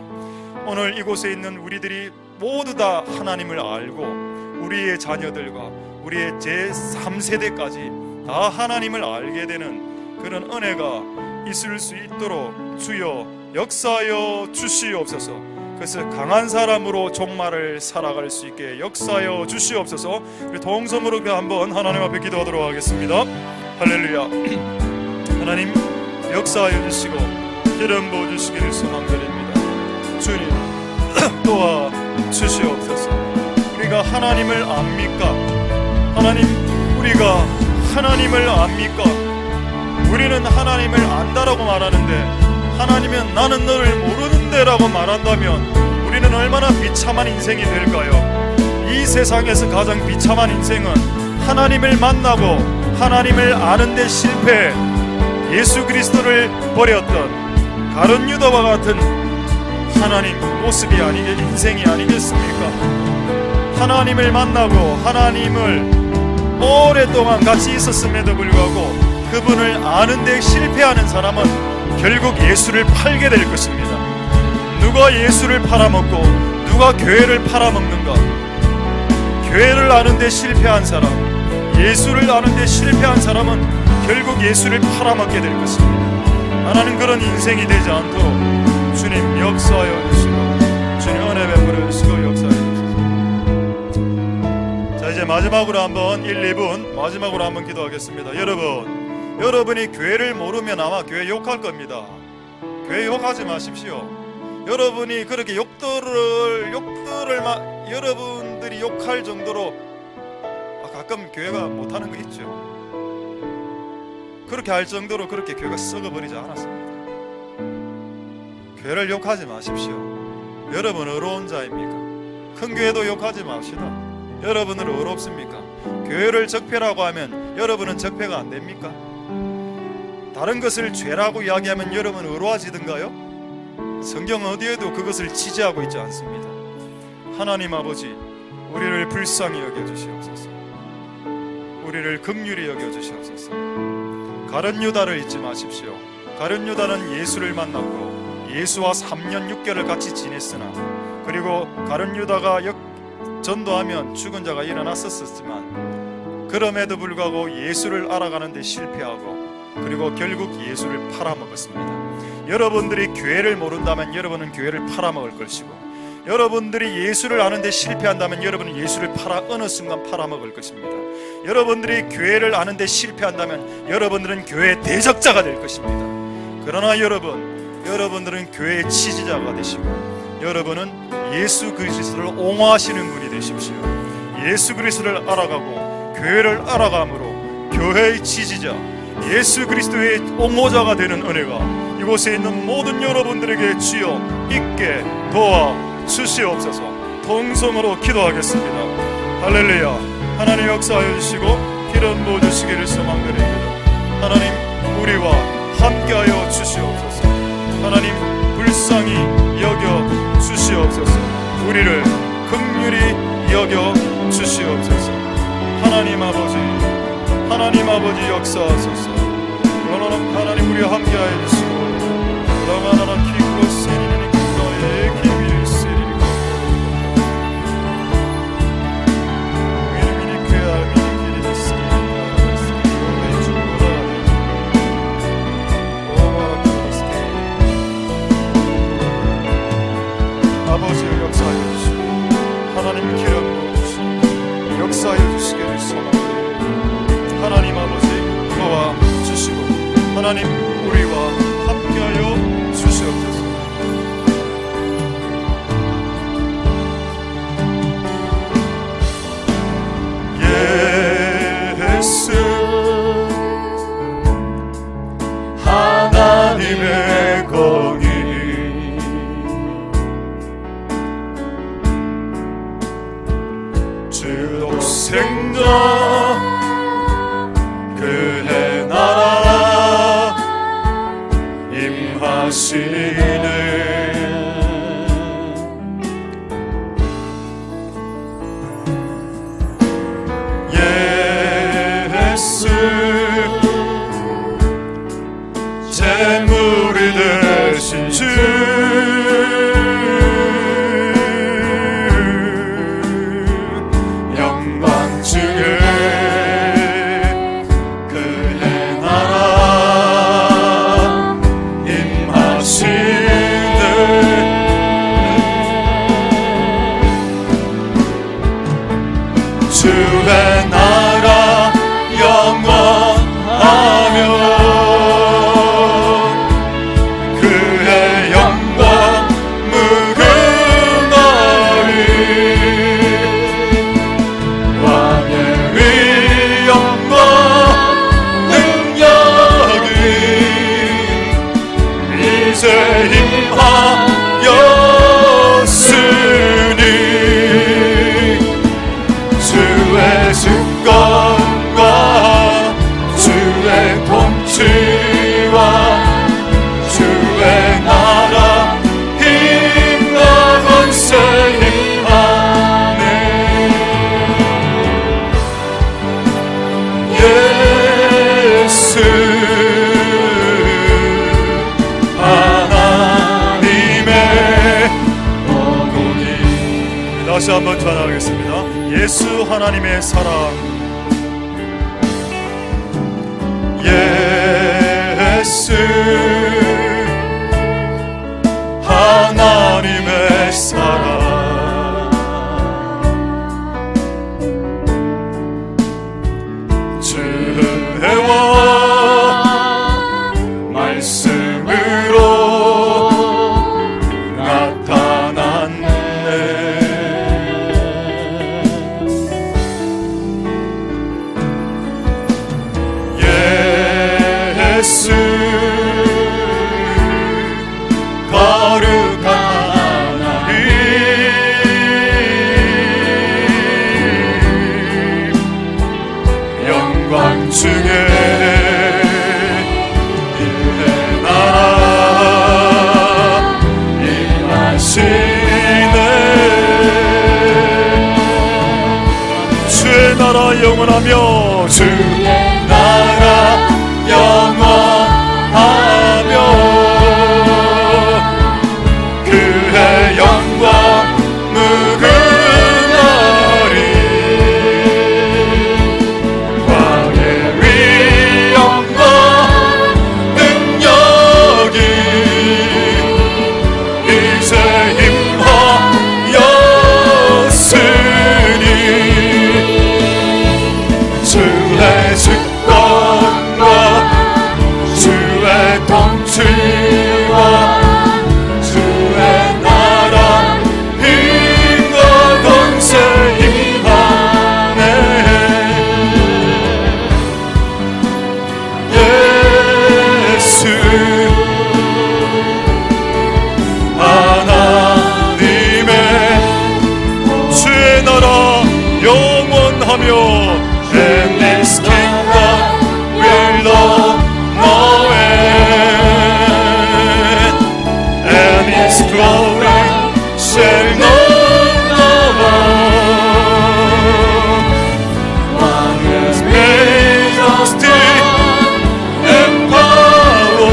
오늘 이곳에 있는 우리들이 모두 다 하나님을 알고 우리의 자녀들과 우리의 제3세대까지 다 하나님을 알게 되는 그런 은혜가 있을 수 있도록 주여 역사하여 주시옵소서. 그래서 강한 사람으로 종말을 살아갈 수 있게 역사하여 주시옵소서. 우리 동성으로 한번 하나님 앞에 기도하도록 하겠습니다. 할렐루야. 하나님 역사하여 주시고 기름 부어 주시기를 소망드립니다. 주님 도와 주시옵소서. 우리가 하나님을 압니까? 하나님, 우리가 하나님을 압니까? 우리는 하나님을 안다라고 말하는데, 하나님은 나는 너를 모르는데 라고 말한다면 우리는 얼마나 비참한 인생이 될까요? 이 세상에서 가장 비참한 인생은 하나님을 만나고 하나님을 아는데 실패, 예수 그리스도를 버렸던 가룟 유다와 같은 하나님 모습이 인생이 아니겠습니까? 하나님을 만나고 하나님을 오랫동안 같이 있었음에도 불구하고 그분을 아는데 실패하는 사람은 결국 예수를 팔게 될 것입니다. 누가 예수를 팔아먹고 누가 교회를 팔아먹는가? 교회를 아는데 실패한 사람, 예수를 아는데 실패한 사람은 결국 예수를 팔아먹게 될 것입니다. 하나님, 그런 인생이 되지 않도록 주님 역사하여 주시고 주님 은혜 베풀어 주시고 역사하여 주시고. 자, 이제 마지막으로 한번 1, 2분 마지막으로 한번 기도하겠습니다. 여러분이 교회를 모르면 아마 교회 욕할 겁니다. 교회 욕하지 마십시오. 여러분이 그렇게 여러분들이 욕할 정도로 가끔 교회가 못하는 거 있죠. 그렇게 할 정도로 그렇게 교회가 썩어버리지 않았습니다. 교회를 욕하지 마십시오. 여러분 어려운 자입니까? 큰 교회도 욕하지 맙시다. 여러분은 어렵습니까? 교회를 적폐라고 하면 여러분은 적폐가 안 됩니까? 다른 것을 죄라고 이야기하면 여러분 의로워지든가요? 성경 어디에도 그것을 지지하고 있지 않습니다. 하나님 아버지, 우리를 불쌍히 여겨주시옵소서. 우리를 긍휼히 여겨주시옵소서. 가룟 유다를 잊지 마십시오. 가룟 유다는 예수를 만났고 예수와 3년 6개월을 같이 지냈으나, 그리고 가룟 유다가 전도하면 죽은 자가 일어났었지만 그럼에도 불구하고 예수를 알아가는 데 실패하고, 그리고 결국 예수를 팔아먹었습니다. 여러분들이 교회를 모른다면 여러분은 교회를 팔아먹을 것이고, 여러분들이 예수를 아는데 실패한다면 여러분은 예수를 어느 순간 팔아먹을 것입니다. 여러분들이 교회를 아는데 실패한다면 여러분들은 교회의 대적자가 될 것입니다. 그러나 여러분들은 교회의 지지자가 되시고, 여러분은 예수 그리스도를 옹호하시는 분이 되십시오. 예수 그리스도를 알아가고 교회를 알아감으로 교회의 지지자, 예수 그리스도의 옹호자가 되는 은혜가 이곳에 있는 모든 여러분들에게 주여 있게 도와주시옵소서. 동성으로 기도하겠습니다. 할렐루야. 하나님 역사하여 주시고 기름 부어주시기를 소망드립니다. 하나님 우리와 함께하여 주시옵소서. 하나님 불쌍히 여겨 주시옵소서. 우리를 긍휼히 여겨 주시옵소서. 하나님 아버지 역사하소서. 하나님 우리와 함께하여 주시고 라마나나 키고 세리니 너의 기밀을 세리니 미리미리 그야 미리미리 세리니 오메 주보라 오마라토스케. 아버지 역사하여 주시고 하나님 기름 부어주시고 역사하여 주시기를 소망드립니다. 하나님 아버지 도와주시고 하나님 우리와 함께하여 주시옵소서. 예수 하나님의 공의 주 독생자 그의 나라 임하시네. 예수 재물이 되신 주 영광 중에 주의 나라 영원하며 그의 영광 무궁하리. 왕의 위 영광 능력이 이제 임하였으니 주의 주권과 주의 통치와 주의 나라 힘과 권세 임하네. 예수 하나님의 어머니. 다시 한번 전하겠습니다. 예수 하나님의 사랑, 예수 하나님의 사랑, 주혜와 말씀으로 나타났네. 예수 거룩한 하나님 영광 중에 그의 나라 임하시네. 영원하며 주의 나라 영원하며 그의 영광 무궁하리 왕의 위엄과 능력이 이제 임하였으니 주의 주권과 주의 통치와 주의 나라 힘과 권세 임하네 예수 하나님의 주의 나라 영원하며 And this kingdom will not know end And His glory shall not know One has majesty and power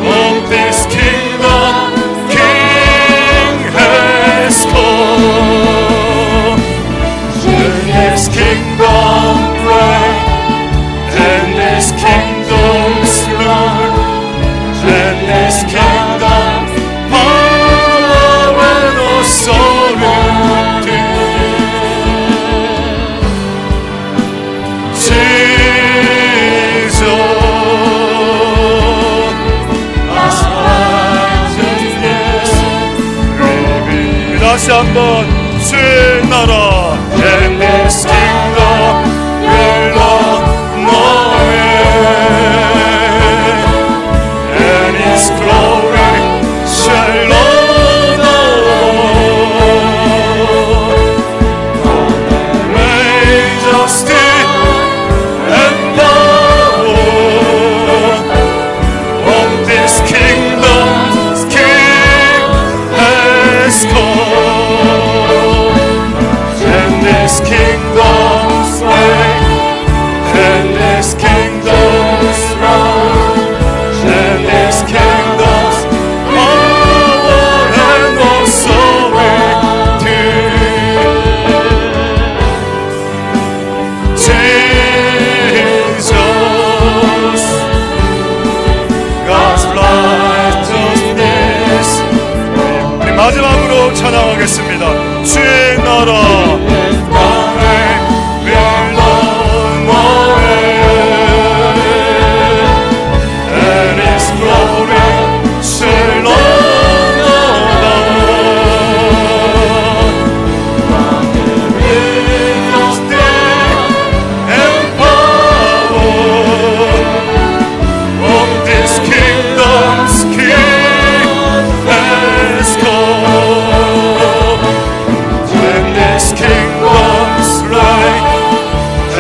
Of this kingdom King has come His kingdom reign and His kingdom's rule and His kingdom power and authority Jesus as righteousness revealed 다시 한번 주의 나라 And His kingdom will not know end And His glory shall not know Majesty and power Of this kingdom's King has come And this kingdom's reign And this kingdom's rule And this kingdom's power and authority Jesus God's righteousness 우리 마지막으로 찬양하겠습니다 주의 나라 And His glory shall not majesty and power of this kingdom's King has come And this kingdom's reign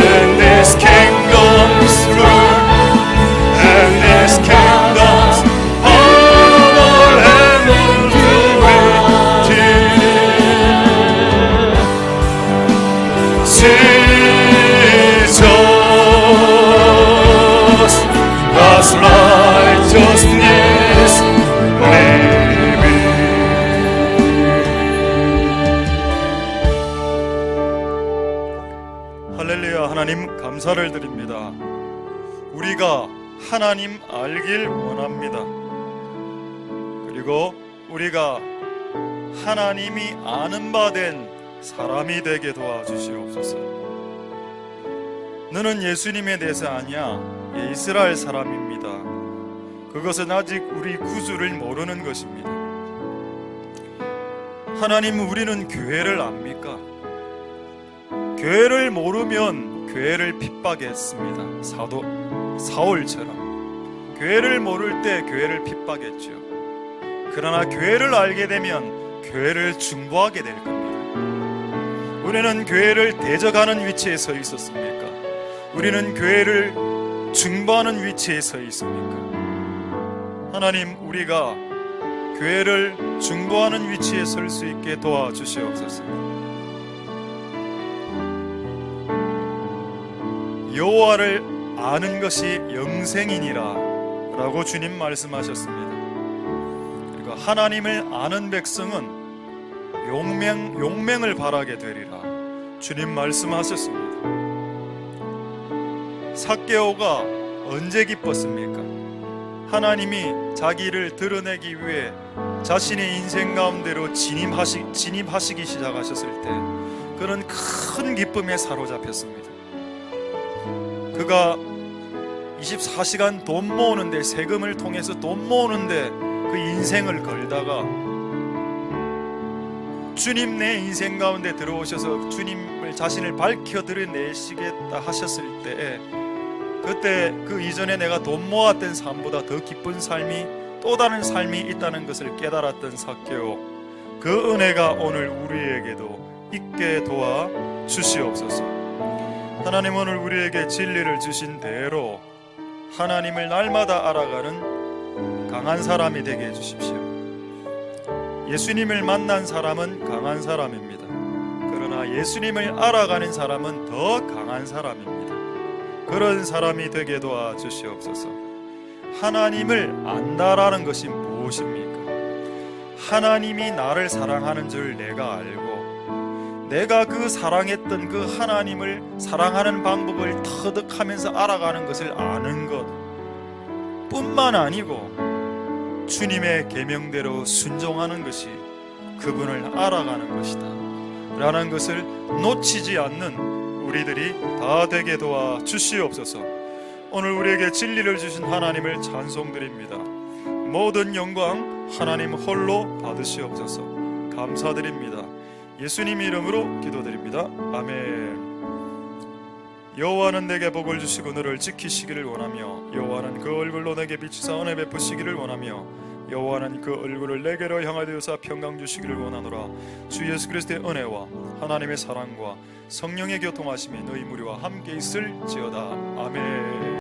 And this kingdom's rule And this kingdom's power and authority Jesus God's righteousness 할렐루야 하나님 감사를 드립니다 우리가 하나님 알길 원합니다 그리고 우리가 하나님이 아는 바 된 사람이 되게 도와주시옵소서 너는 예수님에 대해서 아냐 이스라엘 사람입니다 그것은 아직 우리 구주를 모르는 것입니다 하나님 우리는 교회를 압니까? 교회를 모르면 교회를 핍박했습니다 사도 사울처럼 교회를 모를 때 교회를 핍박했죠 그러나 교회를 알게 되면 교회를 중보하게 될 겁니다 우리는 교회를 대적하는 위치에 서 있었습니까? 우리는 교회를 중보하는 위치에 서 있습니까? 하나님 우리가 교회를 중보하는 위치에 설 수 있게 도와주시옵소서 여호와를 아는 것이 영생이니라 라고 주님 말씀하셨습니다. 그리고 하나님을 아는 백성은 용맹을 바라게 되리라 주님 말씀하셨습니다. 삭개오가 언제 기뻤습니까? 하나님이 자기를 드러내기 위해 자신의 인생 가운데로 진입하시기 시작하셨을 때 그는 큰 기쁨에 사로잡혔습니다. 그가 24시간 돈 모으는데, 세금을 통해서 돈 모으는데 그 인생을 걸다가 주님 내 인생 가운데 들어오셔서 주님을 자신을 밝혀 드러내시겠다 하셨을 때에, 그때 그 이전에 내가 돈 모았던 삶보다 더 기쁜 삶이, 또 다른 삶이 있다는 것을 깨달았던 삭개오, 그 은혜가 오늘 우리에게도 있게 도와 주시옵소서. 하나님, 오늘 우리에게 진리를 주신 대로 하나님을 날마다 알아가는 강한 사람이 되게 해주십시오. 예수님을 만난 사람은 강한 사람입니다. 그러나 예수님을 알아가는 사람은 더 강한 사람입니다. 그런 사람이 되게 도와주시옵소서. 하나님을 안다라는 것이 무엇입니까? 하나님이 나를 사랑하는 줄 내가 알고, 내가 그 사랑했던 그 하나님을 사랑하는 방법을 터득하면서 알아가는 것을 아는 것 뿐만 아니고, 주님의 계명대로 순종하는 것이 그분을 알아가는 것이다 라는 것을 놓치지 않는 우리들이 다 되게 도와 주시옵소서. 오늘 우리에게 진리를 주신 하나님을 찬송드립니다. 모든 영광 하나님 홀로 받으시옵소서. 감사드립니다. 예수님 이름으로 기도드립니다. 아멘. 여호와는 내게 복을 주시고 너를 지키시기를 원하며, 여호와는 그 얼굴로 내게 비추사 은혜 베푸시기를 원하며, 여호와는 그 얼굴을 내게로 향하여서 평강 주시기를 원하노라. 주 예수 그리스도의 은혜와 하나님의 사랑과 성령의 교통하심이 너희 무리와 함께 있을지어다. 아멘.